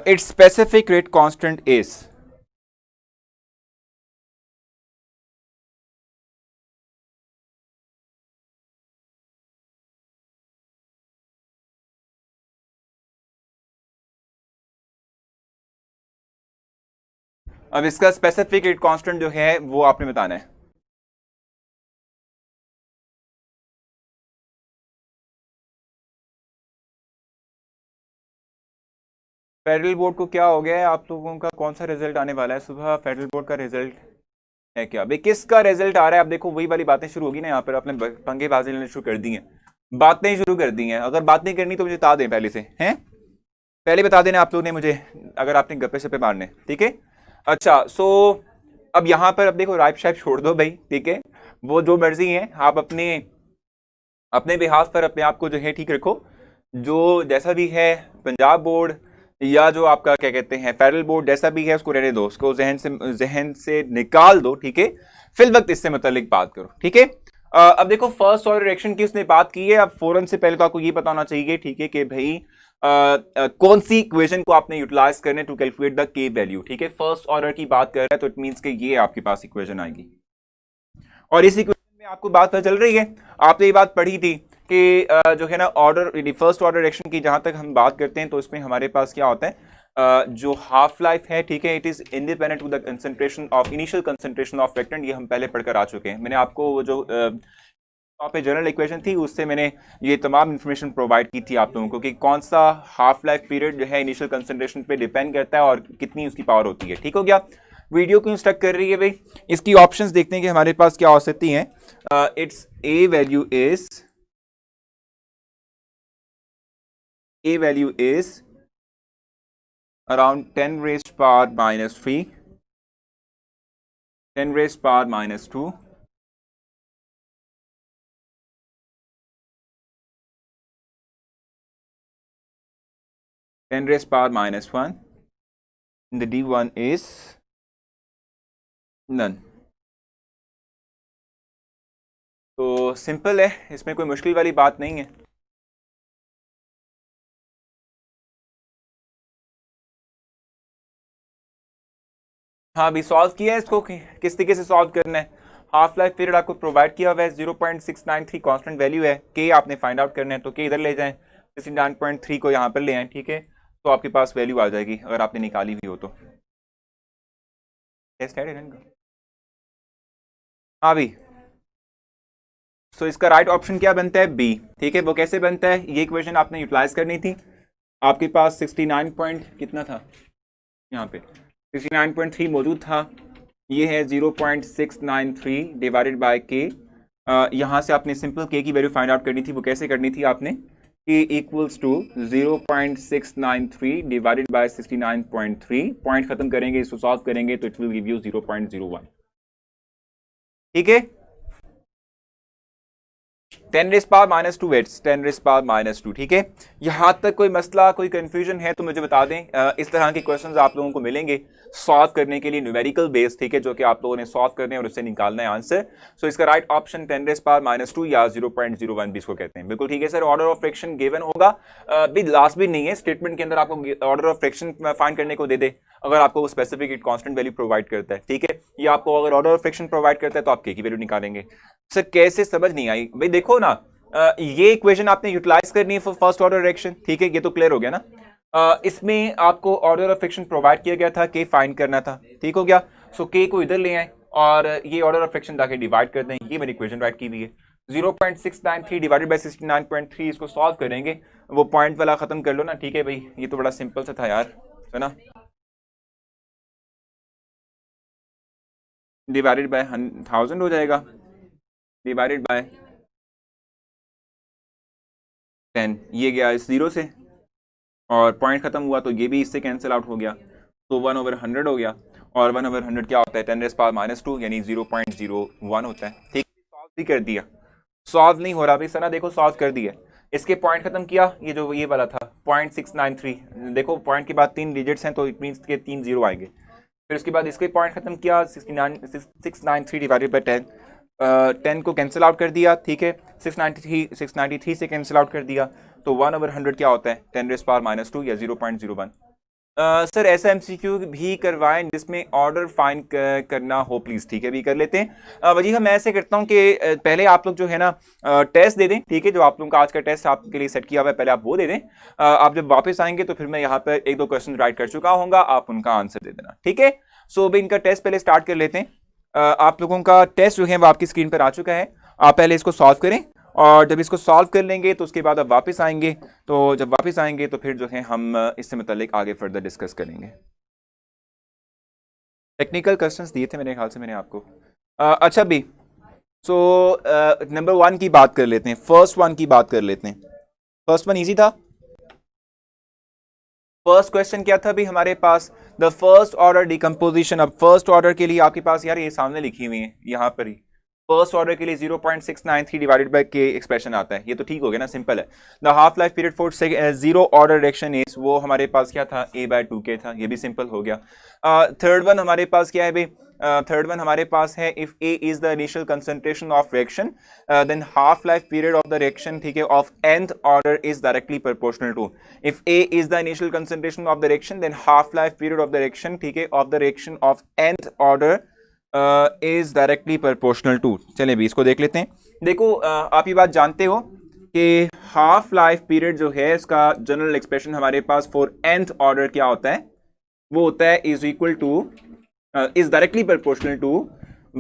It's specific rate constant is अब इसका स्पेसिफिक रेट कांस्टेंट जो है वो आपने बताना है। फेडरल बोर्ड को क्या हो गया है, आप लोगों का कौन सा रिजल्ट आने वाला है सुबह? फेडरल बोर्ड का रिजल्ट है क्या भाई? किसका रिजल्ट आ रहा है? आप देखो वही वाली बातें शुरू होगी ना, यहाँ पर आपने पंगेबाजी लेने शुरू कर दी हैं, बातें शुरू कर दी हैं। अगर बात नहीं करनी तो मुझे बता दें पहले से, हैं पहले बता देना आप लोगों ने मुझे, अगर आपने गप्पे सप्पे मारने, ठीक है। अच्छा, सो अब यहाँ पर अब देखो राइट शाइप छोड़ दो भाई, ठीक है, वो जो मर्जी है, आप अपने अपने बिहाफ पर अपने आप को जो है ठीक रखो। जो जैसा भी है पंजाब बोर्ड या जो आपका क्या कहते हैं फेडरल बोर्ड, जैसा भी है उसको रहने दो, उसको जहन से निकाल दो, ठीक है। फिल वक्त इससे मतलब बात करो, ठीक है। अब देखो फर्स्ट ऑर्डर रिएक्शन की उसने बात की है, अब फौरन से पहले तो आपको ये पता होना चाहिए, ठीक है, कि भाई कौन सी इक्वेशन को आपने यूटिलाइज करने टू कैलकुलेट द के वैल्यू, ठीक है। फर्स्ट ऑर्डर की बात कर रहा है तो इट मींस कि ये आपके पास इक्वेशन आएगी और इस इक्वेशन में आपको बात पता चल रही है, आपने ये बात पढ़ी थी कि जो है ना ऑर्डर फर्स्ट ऑर्डर रिएक्शन की जहां तक हम बात करते हैं तो इसमें हमारे पास क्या होता है, जो हाफ लाइफ है, ठीक है, it is independent to the concentration of initial concentration of reactant. ये हम पहले पढ़कर आ चुके हैं, मैंने आपको वो जो पे जनरल इक्वेशन थी उससे मैंने ये तमाम इंफॉर्मेशन प्रोवाइड की थी आप लोगों को कि कौन सा हाफ लाइफ पीरियड जो है इनिशियल कंसंट्रेशन पे डिपेंड करता है और कितनी उसकी पावर होती है, ठीक हो गया। वीडियो क्यों स्टक कर रही है भाई? इसकी ऑप्शंस देखते हैं कि हमारे पास क्या हो सकती हैं। It's a value is around 10 raised power minus 3, 10 raised power minus 2, 10 raised power minus 1, and the D1 is none। तो सिंपल है, इसमें कोई मुश्किल वाली बात नहीं है। हाँ अभी सॉल्व किया है इसको, किस तरीके से सॉल्व करना है। हाफ लाइफ पीरियड आपको प्रोवाइड किया हुआ है, 0.693 कांस्टेंट वैल्यू है, के आपने फाइंड आउट करना है तो के इधर ले जाएं, 69.3 को यहाँ पर ले आए, ठीक है, तो आपके पास वैल्यू आ जाएगी अगर आपने निकाली हुई हो तो। टेस्ट है इनका? हाँ भी, सो इसका राइट ऑप्शन क्या बनता है? बी, ठीक है। वो कैसे बनता है, ये इक्वेशन आपने यूटिलाइज करनी थी। आपके पास 69 पॉइंट कितना था, यहाँ पे 69.3 मौजूद था, ये है 0.693 डिवाइडेड बाय के। यहाँ से आपने सिंपल के की वैल्यू फाइंड आउट करनी थी, वो कैसे करनी थी आपने, K equals to 0.693 divided by 69.3, point खत्म करेंगे, इसको सॉल्व करेंगे तो इट विल गिव यू 0.01, ठीक है। 10 rays power minus 2 it's 10 rays power minus 2। ठीक है, यहाँ तक कोई मसला कोई कंफ्यूजन है तो मुझे बता दें। इस तरह के क्वेश्चंस आप लोगों को मिलेंगे सॉल्व करने के लिए न्यूमेरिकल बेस, ठीक है, जो कि आप लोगों ने सॉल्व करने और उससे निकालना है आंसर। सो इसका right option 10 rays power minus 2 या 0.01 भी इसको कहते हैं। बिल्कुल ठीक है sir. Order of fraction given होगा, भी लास्ट भी नहीं है, स्टेटमेंट के अंदर आपको ऑर्डर ऑफ फ्रैक्शन फाइंड करने को दे दे अगर आपको वो स्पेसिफिक कांस्टेंट वैल्यू प्रोवाइड करता है। ठीक है, या आपको अगर ऑर्डर ऑफ फ्रैक्शन प्रोवाइड करता है तो आप के की वैल्यू निकालेंगे। सर कैसे, समझ नहीं आई भाई। देखो ना, ये इक्वेशन आपने यूटिलाइज करनी है फॉर फर्स्ट ऑर्डर रिएक्शन। ठीक है, ये तो क्लियर हो गया ना। इसमें आपको ऑर्डर ऑफ फ्रैक्शन प्रोवाइड किया गया था, के फाइंड करना था। ठीक हो गया। सो के को इधर ले आए और ये ऑर्डर ऑफ फ्रैक्शन जाके डिवाइड कर दें। ये मेरी इक्वेशन राइट की हुई है। 0.693 डिवाइडेड बाय 69.3, इसको सॉल्व करेंगे। वो पॉइंट वाला खत्म कर लो ना। ठीक है भाई, ये तो बड़ा सिंपल सा था यार, है ना। डिवाइडेड बाय 1000 हो जाएगा, डिवाइडेड बाय 10, ये गया इस 0 से और पॉइंट खत्म हुआ तो ये भी इससे कैंसिल आउट हो गया, तो 1/100 हो गया। और 1/100 क्या होता है? 10 रेज़ पावर माइनस 2 यानी 0.01 होता है। ठीक, सॉल्व भी कर दिया। सॉल्व नहीं हो रहा भाई सना, देखो सॉल्व कर दिया, इसके पॉइंट खत्म किया। ये जो ये वाला था 0.693, देखो पॉइंट के बाद 3 डिजिट्स हैं तो इट मीन्स के 3 0 आएंगे। फिर उसके बाद इसके पॉइंट खत्म किया, 693 डिवाइडेड बाय 10, 10 को कैंसिल आउट कर दिया। ठीक है, 693 से कैंसिल आउट कर दिया, तो 1/100 क्या होता है? 10 रेज़ पावर माइनस 2 या 0.01। सर ऐसा एमसीक्यू भी करवाएं जिसमें ऑर्डर फाइंड करना हो प्लीज। ठीक है, भी कर लेते हैं। वजीहा मैं ऐसे करता हूं कि पहले आप लोग जो है ना टेस्ट दे दें। ठीक है, जो आप लोगों का आज का टेस्ट आपके लिए सेट किया हुआ है, पहले आप वो दे दें। आप जब वापस आएंगे तो फिर मैं यहाँ पर 1-2 क्वेश्चन राइट कर चुका होऊंगा, आप उनका आंसर दे देना। ठीक है, सो भाई इनका टेस्ट पहले स्टार्ट कर लेते हैं। आप लोगों का टेस्ट जो है वो आपकी स्क्रीन पर आ चुका है। आप पहले इसको सॉल्व करें और जब इसको सॉल्व कर लेंगे तो उसके बाद आप वापस आएंगे। तो जब वापस आएंगे तो फिर जो है हम इससे मुतालिक आगे फर्दर डिस्कस करेंगे। टेक्निकल क्वेश्चंस दिए थे मेरे ख्याल से मैंने आपको। अच्छा भी, सो नंबर 1 की बात कर लेते हैं, फर्स्ट वन की बात कर लेते हैं। फर्स्ट वन इजी था। फर्स्ट क्वेश्चन क्या था भी हमारे पास? The first order decomposition. अब फर्स्ट ऑर्डर के लिए आपके पास यार ये सामने लिखी हुई है यहाँ पर ही, फर्स्ट ऑर्डर के लिए 0.693 डिवाइडेड बाय के एक्सप्रेशन आता है। ये तो ठीक हो गया ना, सिंपल है। The half life period for zero order reaction is, वो हमारे पास क्या था? a/2k था, ये भी सिंपल हो गया। थर्ड वन हमारे पास क्या है भाई? थर्ड वन हमारे पास है if a is the initial concentration of reaction then half life period of the reaction, ठीक है, of nth order is directly proportional to, if a is the initial concentration of the reaction then half life period of the reaction, ठीक है, of the reaction of nth order is directly proportional to. चलें भी इसको देख लेते हैं। देखो आप ये बात जानते हो कि हाफ लाइफ पीरियड जो है इसका जनरल एक्सप्रेशन हमारे पास फॉर nth ऑर्डर क्या होता है? वो होता है is equal to, is directly proportional to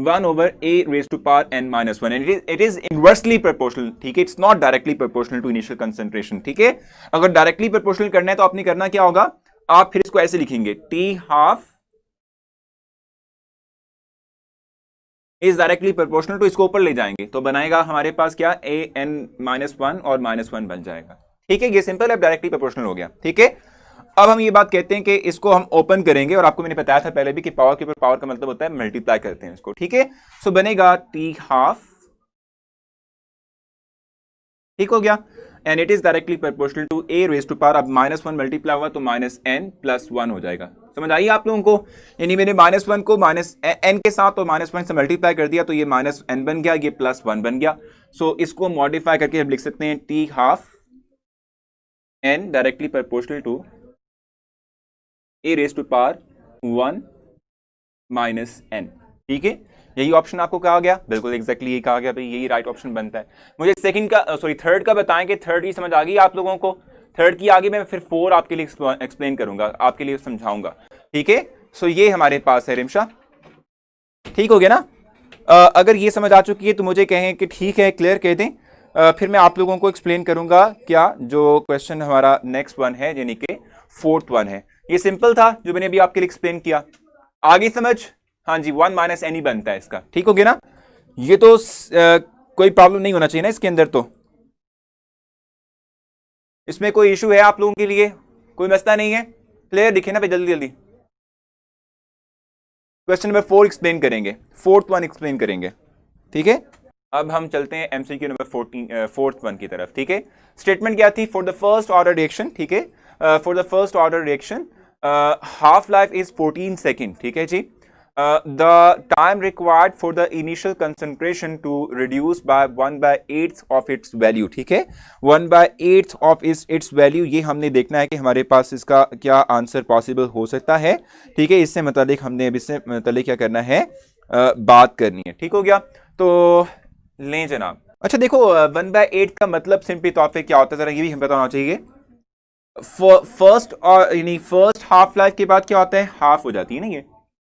1 over a raised to power n-1 and it is inversely proportional। ठीक है, it's not directly proportional to initial concentration। ठीक है, अगर directly proportional करना है तो आपने करना क्या होगा? आप फिर इसको ऐसे लिखेंगे, t half is directly proportional to, इसको ऊपर ले जाएंगे तो बनाएगा हमारे पास क्या? a n-1 और -1 बन जाएगा। ठीक है, ये सिंपल है, डायरेक्टली प्रोपोर्शनल हो गया। ठीक है, अब हम ये बात कहते हैं कि इसको हम ओपन करेंगे और आपको मैंने बताया था पहले भी कि पावर के ऊपर पावर का मतलब होता है मल्टीप्लाई करते हैं इसको। ठीक है, सो बनेगा t हाफ, ठीक हो गया, and it is directly proportional to a raise to power. अब -1 मल्टीप्लाई हुआ तो -n+1 हो जाएगा। समझ आई आप लोगों को? यानी मैंने -1 को -n के साथ तो -1 से मल्टीप्लाई कर दिया तो ये -n बन गया, ये +1 बन गया। सो इसको मॉडिफाई करके हम लिख सकते हैं t half n directly proportional to a raise to power 1 -n। ठीक है, यही ऑप्शन आपको कहा गया, बिल्कुल एग्जैक्टली यही कहा गया भाई, यही राइट ऑप्शन बनता है। मुझे सेकंड का थर्ड का बताएं कि थर्ड की समझ आ गई आप लोगों को? थर्ड की आगे मैं फिर 4 आपके लिए एक्सप्लेन करूंगा, आपके लिए समझाऊंगा। ठीक है, सो ये हमारे पास है रिमशा, ठीक हो गया ना? अगर ये समझ आ चुकी है तो मुझे कहें कि ठीक है, क्लियर कह दें। फिर मैं आप लोगों को एक्सप्लेन करूंगा क्या जो क्वेश्चन हमारा नेक्स्ट वन है, यानी कि फोर्थ वन है। ये सिंपल था जो मैंने अभी आपके लिए एक्सप्लेन किया, आगे समझ? हाँ जी, 1 - n ही बनता है इसका। ठीक हो गया ना? ये तो कोई प्रॉब्लम नहीं होना चाहिए ना इसके अंदर, तो इसमें कोई इशू है आप लोगों के लिए? कोई मसला नहीं है? क्लियर दिखे ना भाई? जल्दी जल्दी क्वेश्चन नंबर 4 एक्सप्लेन करेंगे, फोर्थ वन एक्सप्लेन करेंगे। ठीक है, अब हम चलते हैं एमसीक्यू नंबर 4th वन की तरफ। ठीक है, स्टेटमेंट क्या थी? For the first order reaction, ठीक है, for the first order reaction half life is 14 second. ठीक है जी, the time required for the initial concentration to reduce by 1/8 of its value. ठीक है, 1/8 ऑफ इट्स वैल्यू, ये हमने देखना है कि हमारे पास इसका क्या आंसर पॉसिबल हो सकता है। ठीक है, इससे मतलब हमने अब इससे मतलब क्या करना है, बात करनी है। ठीक हो गया, तो लें जनाब। अच्छा देखो, 1/8 का मतलब सिंपली तौर पे क्या होता है, जरा ये भी हमें पता होना चाहिए। फर्स्ट और यानी फर्स्ट हाफ लाइफ के बाद क्या होता है, हाफ हो जाती है ना ये,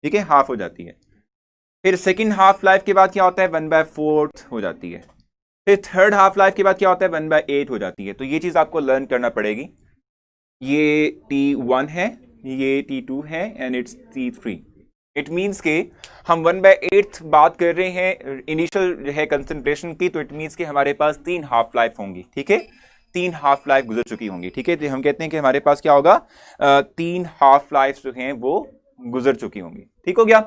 ठीक है, हाफ हो जाती है। फिर सेकंड हाफ लाइफ के बाद क्या होता है, 1/4 हो जाती है। फिर थर्ड हाफ लाइफ के बाद क्या होता है, 1/8 हो जाती है। तो ये चीज आपको लर्न करना पड़ेगी। ये T1 है, ये T2 है and it's T3। It means के हम 1/8 बात कर रहे हैं इनिशियल जो है कंसंट्रेशन की, तो इट मीन्स के हमारे पास 3 हाफ लाइफ होंगी। ठीक है, 3 हाफ लाइफ गुजर चुकी होंगी। ठीक है, तो हम कहते हैं कि हमारे पास क्या होगा, 3 हाफ लाइफ जो हैं वो गुजर चुकी होंगी। ठीक हो गया,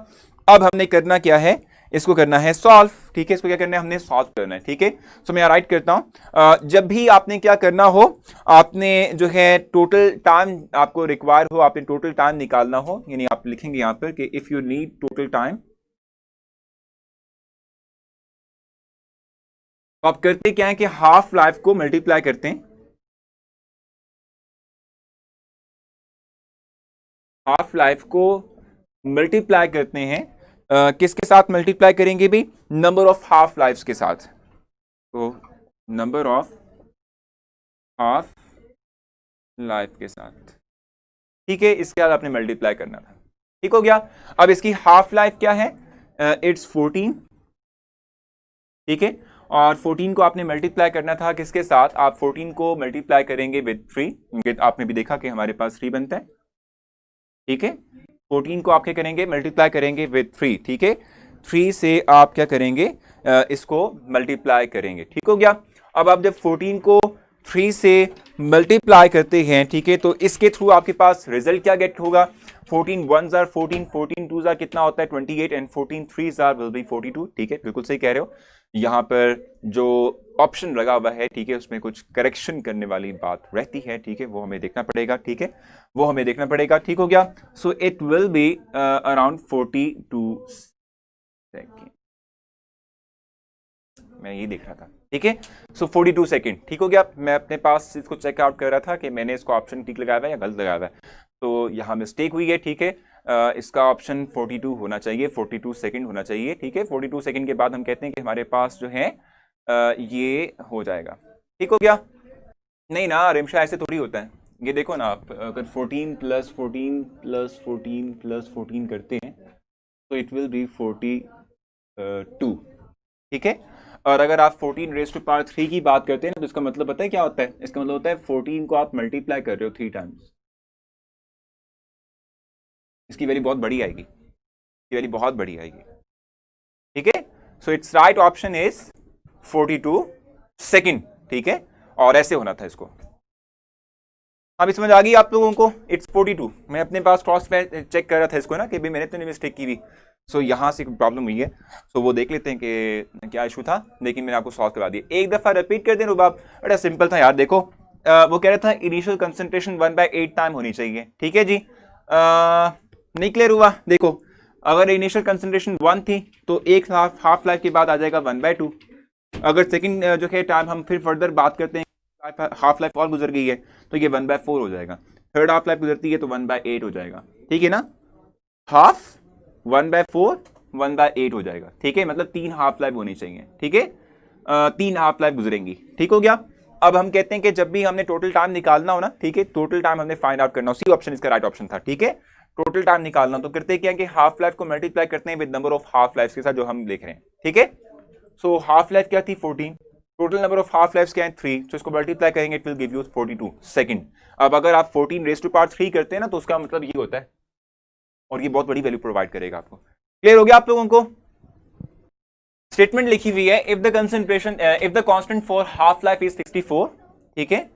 अब हमने करना क्या है, इसको करना है सॉल्व। ठीक है, इसको क्या करना है, हमने सॉल्व करना है। ठीक है, सो मैं राइट करता हूं। जब भी आपने क्या करना हो, आपने जो है टोटल टाइम आपको रिक्वायर हो, आपने टोटल टाइम निकालना हो, यानी आप लिखेंगे यहां पर कि if you need total time, तो आप करते क्या है कि हाफ लाइफ को मल्टीप्लाई करते हैं, हाफ लाइफ को मल्टीप्लाई करते हैं किसके साथ मल्टीप्लाई करेंगे भी, नंबर ऑफ हाफ लाइफ्स के साथ। तो नंबर ऑफ हाफ लाइफ के साथ, ठीक है, इसके बाद आपने मल्टीप्लाई करना था। ठीक हो गया, अब इसकी हाफ लाइफ क्या है, इट्स 14। ठीक है, और 14 को आपने मल्टीप्लाई करना था किसके साथ, आप 14 को मल्टीप्लाई करेंगे विद 3, क्योंकि आपने भी देखा कि हमारे पास 3 बनता है। ठीक है, 14 को आप क्या करेंगे, मल्टीप्लाई करेंगे विद 3। ठीक है, 3 से आप क्या करेंगे, इसको मल्टीप्लाई करेंगे। ठीक हो गया, अब आप जब 14 को 3 से मल्टीप्लाई करते हैं, ठीक है, तो इसके थ्रू आपके पास रिजल्ट क्या गेट होगा, 14 1s आर 14, 14 2s आर कितना होता है 28 and 14 3s are will be 42। ठीक है, बिल्कुल सही कह रहे हो। यहाँ पर जो ऑप्शन लगा हुआ है, ठीक है, उसमें कुछ करेक्शन करने वाली बात रहती है। ठीक है, वो हमें देखना पड़ेगा। ठीक है, वो हमें देखना पड़ेगा। ठीक हो गया, so it will be around 42 second, मैं ये देख रहा था। ठीक है, सो 42 सेकेंड। ठीक हो गया, मैं अपने पास इसको चेकआउट कर रहा था कि मैंने इसको ऑप्शन ठीक लगाया हुआ है या गलत लगाया हुआ है, तो यहाँ मिस्टेक हुई है। ठीक है, इसका ऑप्शन 42 होना चाहिए, 42 सेकेंड होना चाहिए। ठीक है, 42 सेकेंड के बाद हम कहते हैं कि हमारे पास जो है ये हो जाएगा। ठीक हो गया, नहीं ना रिमशा, ऐसे थोड़ी होता है। ये देखो ना, आप अगर 14 + 14 + 14 + 14 करते हैं तो इट विल बी 42। ठीक है, और अगर आप 14⁻³ की बात करते हैं तो इसका मतलब पता है क्या होता है, इसका मतलब होता है 14 को आप मल्टीप्लाई कर रहे हो 3 टाइम्स, इसकी वैल्यू बहुत बड़ी आएगी, इसकी वैल्यू बहुत बड़ी आएगी। ठीक है, so it's right option is 42 second. ठीक है, और ऐसे होना था इसको। अब समझ आ गई आप लोगों को, इट्स 42। मैं अपने पास क्रॉस चेक कर रहा था इसको ना कि भाई मैंने तो नहीं मिस्टेक की भी, सो यहाँ से प्रॉब्लम हुई है, सो वो देख लेते हैं कि क्या इशू था, लेकिन मैंने आपको सॉल्व करवा दिया। एक दफा रिपीट कर दें रुबाब, बड़ा सिंपल था यार। देखो वो कह रहा था इनिशियल कंसंट्रेशन 1/8 टाइम होनी चाहिए। ठीक है जी, नहीं क्लियर हुआ? देखो अगर इनिशियल कंसंट्रेशन 1 थी तो एक हाफ लाइफ के बाद आ जाएगा 1/2। अगर सेकंड जो है टाइम हम फिर फर्दर बात करते हैं, हाफ लाइफ और गुजर गई है तो ये 1/4 हो जाएगा। थर्ड हाफ लाइफ गुजरती है तो 1/8 हो जाएगा। ठीक है ना, हाफ 1/4 1/8 हो जाएगा। ठीक है, मतलब 3 हाफ लाइफ होनी चाहिए। ठीक है, 3 हाफ लाइफ गुजरेंगी। ठीक हो गया, अब हम कहते हैं कि जब भी हमने टोटल टाइम निकालना हो ना, ठीक है, टोटल टाइम हमने फाइंड आउट करना हो, सी ऑप्शन इसका राइट ऑप्शन था। ठीक है, टोटल टाइम निकालना तो करते क्या कि हाफ लाइफ को मल्टीप्लाई करते हैं with number of half life के साथ जो हम देख रहे हैं। ठीक है, सो हाफ लाइफ क्या थी 14, total number of half life क्या है 3, तो इसको मल्टीप्लाई करेंगे it will give you 42 second. अब अगर आप 14⁻³ करते हैं ना तो उसका मतलब ये होता है, और ये बहुत बड़ी वैल्यू प्रोवाइड करेगा आपको। क्लियर हो गया आप लोगों को? स्टेटमेंट लिखी हुई है, if the concentration if the constant for half life is 64, ठीक है,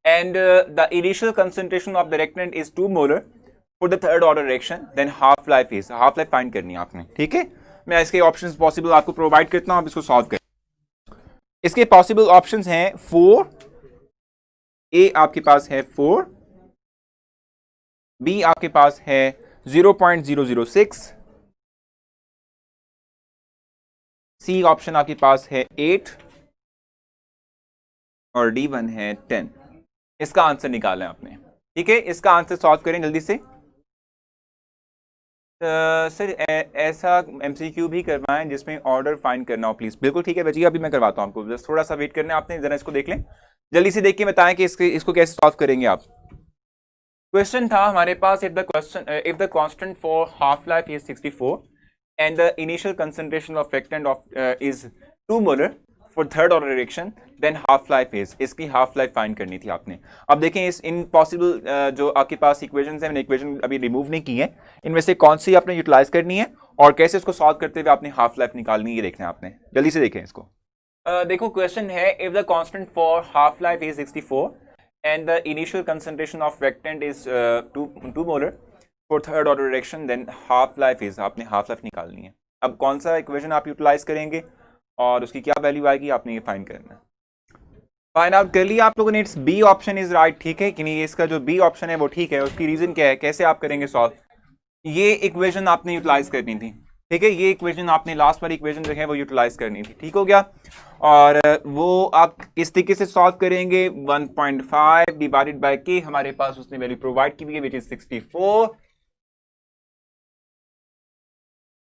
and the initial concentration of the reactant is 2 molar for the third order reaction, then half life find करनी है आपने। ठीक है, मैं इसके ऑप्शंस पॉसिबल आपको प्रोवाइड करता हूं, आप इसको सॉल्व करें। इसके पॉसिबल ऑप्शंस हैं 4, ए आपके पास है 4, बी आपके पास है 0.006, सी ऑप्शन आपके पास है 8 और D1 है 10। इसका आंसर निकालें आपने, ठीक है। इसका आंसर सॉल्व करें जल्दी से। सर ऐसा एमसीक्यू भी करवाएं जिसमें ऑर्डर फाइंड करना हो प्लीज। बिल्कुल ठीक है बचिए, अभी मैं करवाता हूं आपको, बस थोड़ा सा वेट करना है आपने। जरा इसको देख लें, जल्दी से देख के बताएं कि इसको कैसे सॉल्व करेंगे आप। क्वेश्चन था हमारे पास, if the constant for half life is 64 and the initial concentration of reactant of is 2 molar for third order reaction, then half life is, इसकी हाफ लाइफ फाइंड करनी थी आपने। अब देखें इस इन पॉसिबल जो आपके पास इक्वेशंस हैं, मैंने इक्वेशन अभी रिमूव नहीं की है, इनमें से कौन सी आपने यूटिलाइज करनी है और कैसे इसको सॉल्व करते हुए आपने हाफ लाइफ निकालनी है, ये देखना है आपने। जल्दी से देखें इसको। देखो क्वेश्चन है, if the constant for half life is 64 and the initial concentration of reactant is 2 molar for third order reaction, then half life is, आपने half life निकालनी है। अब कौन सा इक्वेशन आप यूटिलाइज करेंगे और उसकी क्या वैल्यू आएगी आपने ये फाइंड करना है। फाइंड आउट कर लिया आप लोगों ने, it's B option is right, ठीक है कि नहीं। इसका जो बी ऑप्शन है वो ठीक है। उसकी रीजन क्या है, कैसे आप करेंगे सॉल्व, ये इक्वेशन आपने यूटिलाइज करनी थी, ठीक है। ये इक्वेशन आपने लास्ट वाली इक्वेशन जो है वो यूटिलाइज करनी थी, ठीक हो गया। और वो आप किस तरीके से सॉल्व करेंगे, 1.5 डिवाइडेड बाय के, हमारे पास उसने वैल्यू प्रोवाइड की हुई है विच इज 64,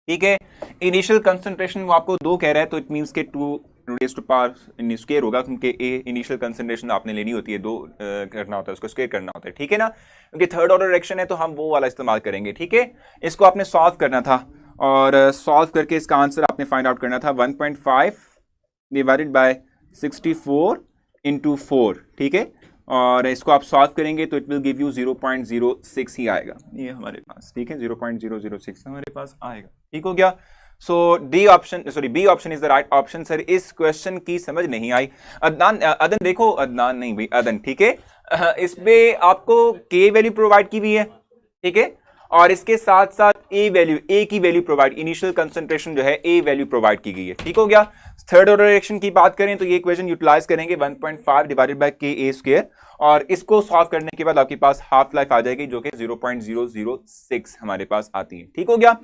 ठीक है। इनिशियल कंसंट्रेशन वो आपको 2 कह रहा है, तो इट मींस के 2 रेज़ टू पावर स्क्वायर होगा, क्योंकि ए इनिशियल कंसंट्रेशन आपने लेनी होती है 2 करना होता है, उसको स्क्वायर करना होता है, ठीक है ना। क्योंकि थर्ड ऑर्डर रिएक्शन है तो हम वो वाला इस्तेमाल करेंगे, ठीक है। इसको आपने सॉल्व करना था और सॉल्व करके इसका आंसर आपने फाइंड आउट करना था 1.5 डिवाइडेड बाय 64 इंटू 4, ठीक है। और इसको आप सॉल्व करेंगे तो इट विल गिव यू 0.06 ही आएगा, ये हमारे पास, ठीक है। 0.006 हमारे पास आएगा, ठीक हो गया। So D option, sorry B option is the right option. Sir इस क्वेश्चन की समझ नहीं आई। अदन देखो, अदनान नहीं भाई, अदन, ठीक है। इसमें आपको के वैल्यू प्रोवाइड की हुई है, ठीक है, और इसके साथ साथ ए वैल्यू, ए की वैल्यू प्रोवाइड, इनिशियल कंसंट्रेशन जो है ए वैल्यू प्रोवाइड की गई है, ठीक हो गया। थर्ड ऑर्डर रिएक्शन की बात करें तो ये इक्वेशन यूटिलाइज करेंगे 1.5 डिवाइडेड बाय के ए स्क्वायर, और इसको सॉल्व करने के बाद आपके पास हाफ लाइफ आ जाएगी जो कि 0.006 हमारे पास आती है, ठीक हो गया।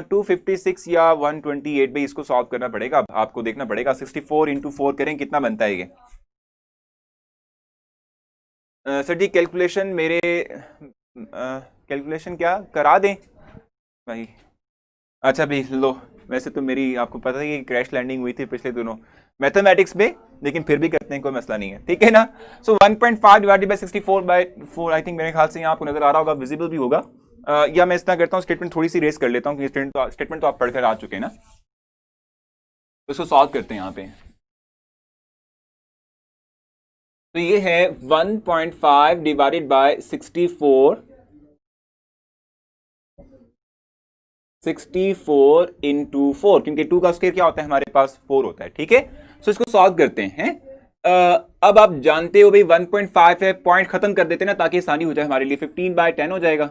256 या 128 भी इसको सॉल्व करना पड़ेगा, आपको देखना पड़ेगा। 64 इंटू 4 करें कितना बनता है ये। सर जी कैलकुलेशन मेरे कैलकुलेशन क्या करा दें भाई। अच्छा भाई लो, वैसे तो मेरी आपको पता है कि क्रैश लैंडिंग हुई थी पिछले दिनों मैथमेटिक्स में, लेकिन फिर भी करते हैं, कोई मसला नहीं है, ठीक है ना। सो 1.5 डिवाइडेड बाय 64/4, आई थिंक मेरे ख्याल से यहाँ आपको नजर आ रहा होगा, विजिबल भी होगा। या मैं इतना करता हूँ, स्टेटमेंट थोड़ी सी रेस कर लेता हूँ, क्योंकि स्टेटमेंट तो आप पढ़कर आ चुके हैं ना, तो इसको सॉल्व करते हैं यहाँ पे। तो ये है 1.5 डिवाइडेड बाय 64 इंटू 4, क्योंकि 2 का स्क्वायर क्या होता है हमारे पास 4 होता है, ठीक है। सो इसको सॉल्व करते हैं। अब आप जानते हो भाई 1.5 है, पॉइंट खत्म कर देते हैं ना ताकि आसानी हो जाए हमारे लिए, 15/10 हो जाएगा,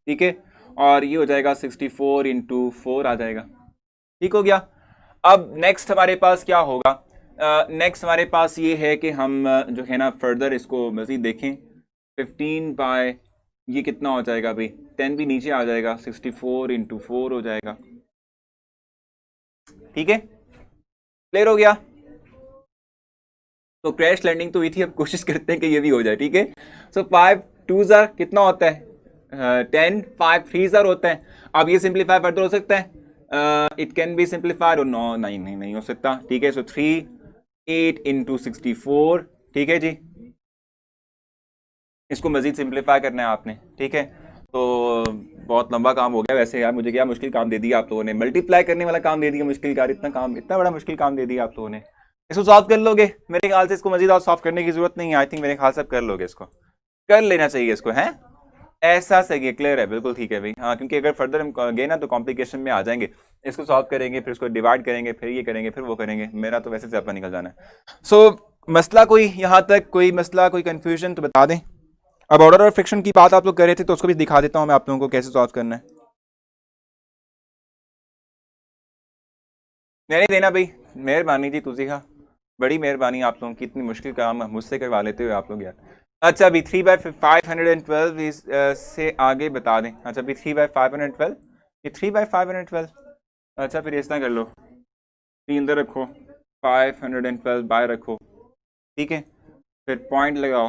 ठीक है। और ये हो जाएगा 64 इंटू 4 आ जाएगा, ठीक हो गया। अब नेक्स्ट हमारे पास क्या होगा, नेक्स्ट हमारे पास ये है कि हम जो है ना फर्दर इसको मजीद देखें। 15 बाय ये कितना हो जाएगा भाई, 10 भी नीचे आ जाएगा, 64 इंटू 4 हो जाएगा, ठीक है। क्लियर हो गया। तो क्रैश लैंडिंग तो हुई थी, अब कोशिश करते हैं कि ये भी हो जाए, ठीक है। सो 5 2 जार कितना होता है 10, 5 3 जार होता है। अब ये सिंप्लीफाई फर्दर हो सकता है, इट कैन बी सिंप्लीफाइड और नो, नहीं हो सकता, ठीक है। सो 3 8 इंटू 64, ठीक है जी। इसको मजीद सिंप्लीफाई करना है आपने, ठीक है। तो बहुत लंबा काम हो गया वैसे यार, मुझे क्या मुश्किल काम दे दिया आप लोगों ने, मल्टीप्लाई करने वाला काम दे दिया मुश्किल यार, इतना बड़ा मुश्किल काम दे दिया आप लोगों ने। इसको सॉल्व कर लोगे मेरे ख्याल से, इसको मजीद और सॉल्व करने की जरूरत नहीं है, आई थिंक मेरे ख्याल से कर लोगे, इसको कर लेना चाहिए इसको, है ऐसा सही है, क्लियर है, बिल्कुल ठीक है भाई। हाँ क्योंकि अगर फर्दर हम गए ना तो कॉम्प्लिकेशन में आ जाएंगे, इसको सॉल्व करेंगे फिर इसको डिवाइड करेंगे फिर ये करेंगे फिर वो करेंगे, मेरा तो वैसे से अपना निकल जाना है। सो मसला कोई यहाँ तक कोई मसला कोई कंफ्यूजन तो बता दें। अब ऑर्डर और फ्रिक्शन की बात आप लोग कर रहे थे तो उसको भी दिखा देता हूँ मैं आप लोगों को कैसे सॉल्व करना है। नहीं देना भाई, मेहरबानी जी तुझी खा बड़ी मेहरबानी आप लोगों की, इतनी मुश्किल काम मुझसे करवा लेते हुए आप लोग यार। अच्छा अभी 3/512 से आगे बता दें। अच्छा अभी 3/512, ये 3/512। अच्छा फिर इस तरह कर लो, 3 अंदर रखो, 512 बाय रखो, ठीक है। फिर पॉइंट लगाओ,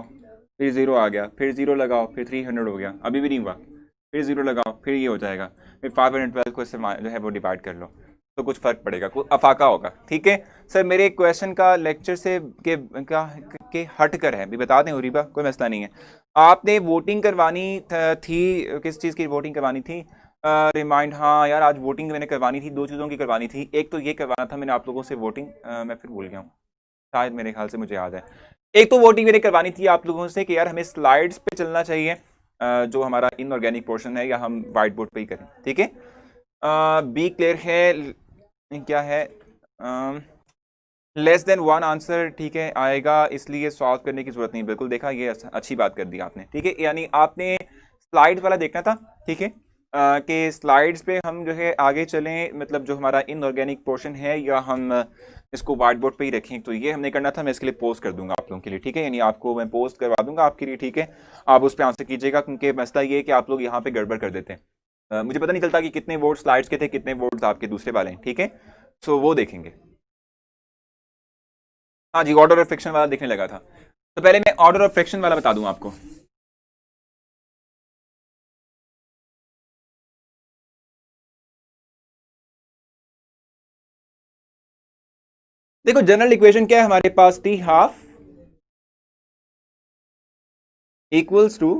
फिर ज़ीरो आ गया, फिर ज़ीरो लगाओ, फिर 300 हो गया, अभी भी नहीं हुआ, फिर ज़ीरो लगाओ, फिर ये हो जाएगा, फिर 512 को इससे जो है वो डिवाइड कर लो, तो कुछ फ़र्क पड़ेगा, कुछ अफाका होगा, ठीक है। सर मेरे क्वेश्चन का लेक्चर से के हट कर है, भी बता दें उरीबा, कोई मसला नहीं है। आपने वोटिंग करवानी थी, किस चीज़ की वोटिंग करवानी थी? रिमाइंड, हाँ यार आज वोटिंग मैंने करवानी थी, 2 चीज़ों की करवानी थी। एक तो ये करवाना था मैंने आप लोगों से वोटिंग, मैं फिर भूल गया हूँ, शायद मेरे ख्याल से मुझे याद है। एक तो वोटिंग मैंने करवानी थी आप लोगों से कि यार हमें स्लाइड्स पे चलना चाहिए, जो हमारा इनऑर्गेनिक पोर्शन है, या हम वाइट बोर्ड पे ही करें, ठीक है। बी क्लियर है, क्या है, लेस देन 1 आंसर, ठीक है आएगा, इसलिए सॉल्व करने की जरूरत नहीं। बिल्कुल देखा, ये अच्छी बात कर दी आपने, ठीक है। यानी आपने स्लाइड वाला देखना था, ठीक है, कि स्लाइड्स पे हम जो है आगे चलें, मतलब जो हमारा इनऑर्गेनिक पोर्शन है, या हम इसको व्हाइट बोर्ड पे ही रखें, तो ये हमने करना था। मैं इसके लिए पोस्ट कर दूंगा आप लोगों के लिए, ठीक है, यानी आपको मैं पोस्ट करवा दूंगा आपके लिए, ठीक है। आप उस पर आंसर कीजिएगा, क्योंकि मसला ये है कि आप लोग यहाँ पे गड़बड़ कर देते हैं। मुझे पता नहीं चलता कि कितने वोट स्लाइड्स के थे, कितने वोट्स आपके दूसरे वाले हैं, ठीक है। सो वो देखेंगे। हाँ जी, ऑर्डर ऑफ फ्रिक्शन वाला देखने लगा था, तो पहले मैं ऑर्डर ऑफ फ्रिक्शन वाला बता दूं आपको। देखो जनरल इक्वेशन क्या है हमारे पास, T half equals to,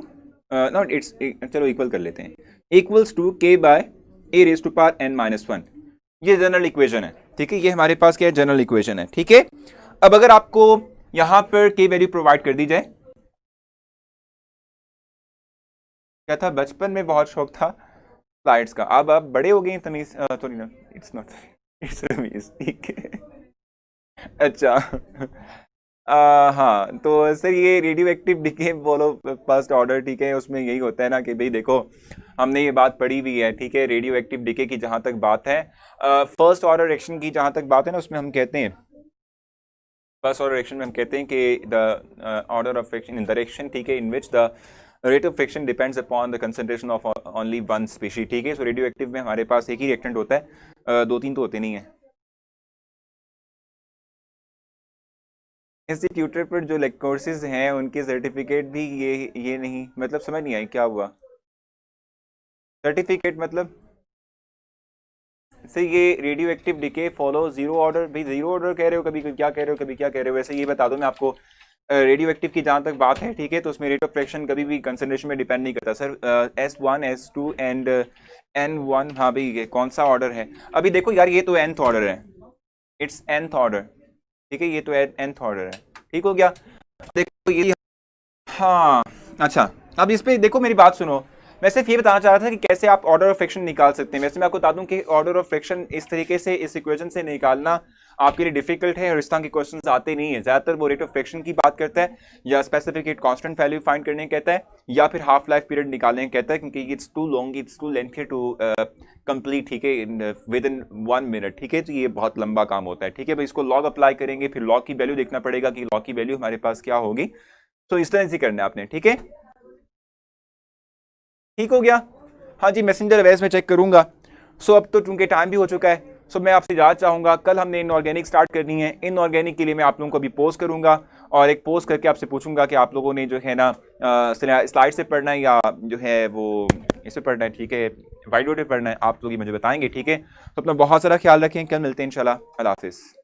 not it's, चलो इक्वल कर लेते हैं, equals to K by A raise to power N minus 1। ये जनरल इक्वेशन है, ठीक है, ये हमारे पास क्या है, जनरल इक्वेशन है, ठीक है। अब अगर आपको यहां पर के वैल्यू प्रोवाइड कर दी जाए, क्या था बचपन में बहुत शौक था स्लाइड्स का, अब आप बड़े हो गए तमीज, सॉरी ना, इट्स नॉट, इट्स रमीज, ठीक है। अच्छा हाँ तो सर ये रेडियो एक्टिव डिके बोलो फर्स्ट ऑर्डर, ठीक है, उसमें यही होता है ना कि भाई देखो हमने ये बात पढ़ी हुई है, ठीक है। रेडियो एक्टिव डिके की जहां तक बात है, फर्स्ट ऑर्डर रिएक्शन की जहां तक बात है ना, उसमें हम कहते हैं, फर्स्ट ऑर्डर रिएक्शन में हम कहते हैं कि the order of friction in the reaction, ठीक है, in which the rate of friction depends upon the concentration of only one species, ठीक है। सो रेडियो एक्टिव में हमारे पास एक ही रिएक्टेंट होता है, 2-3 तो होते नहीं है। इंस्टीट्यूटर पर जो कोर्सेज हैं उनके सर्टिफिकेट भी ये नहीं, मतलब समझ नहीं आई क्या हुआ सर्टिफिकेट, मतलब से ये radio active decay follow zero order, भाई जीरो ऑर्डर कह रहे हो, कभी क्या कह रहे हो, कभी क्या कह रहे हो। वैसे ये बता दो मैं आपको, रेडियो एक्टिव की जहां तक बात है, ठीक है, तो उसमें रेट ऑफ फ्रिक्शन कभी भी कंसंट्रेशन में डिपेंड नहीं करता sir. S1 S2 and N1, हाँ भाई ये कौन सा ऑर्डर है, अभी देखो यार ये तो nth ऑर्डर है, इट्स nth ऑर्डर, ठीक है, ये तो nth ऑर्डर है, ठीक हो गया। देखो ये, हाँ अच्छा, अब इस पे देखो मेरी बात सुनो, मैं सिर्फ ये बताना चाह रहा था कि कैसे आप ऑर्डर ऑफ फ्रिक्शन निकाल सकते हैं। वैसे मैं आपको बता दूं कि ऑर्डर ऑफ फ्रिक्शन इस तरीके से इस इक्वेशन से निकालना आपके लिए डिफिकल्ट है, और इस तरह के क्वेश्चंस आते नहीं है। ज्यादातर वो रेट ऑफ फ्रिक्शन की बात करता है, या specific heat constant value find करने कहता है, या फिर हाफ लाइफ पीरियड निकालने कहता है, क्योंकि it's too long, it's too lengthy to complete, ठीक है, विद इन 1 मिनट, ठीक है, तो ये बहुत लंबा काम होता है, ठीक है भाई। इसको लॉग अप्लाई करेंगे, फिर लॉग की वैल्यू देखना पड़ेगा कि लॉग की वैल्यू हमारे पास क्या होगी, तो इस तरह से करना है आपने, ठीक है, ठीक हो गया। हाँ जी, मैसेंजर अवेयर्स में चेक करूंगा। सो अब तो चूंकि टाइम भी हो चुका है, सो मैं आपसे इजाज़त चाहूंगा। कल हमने इनऑर्गेनिक स्टार्ट करनी है, इनऑर्गेनिक के लिए मैं आप लोगों को अभी पोस्ट करूंगा, और एक पोस्ट करके आपसे पूछूंगा कि आप लोगों ने जो है ना स्लाइड से पढ़ना है, या जो है वो इससे पढ़ना है, ठीक है, वाइट बोर्ड पे पढ़ना है, आप लोग ही मुझे बताएंगे, ठीक है। तो अपना बहुत सारा ख्याल रखें, कल मिलते हैं इंशाल्लाह, अल्लाह हाफिज़।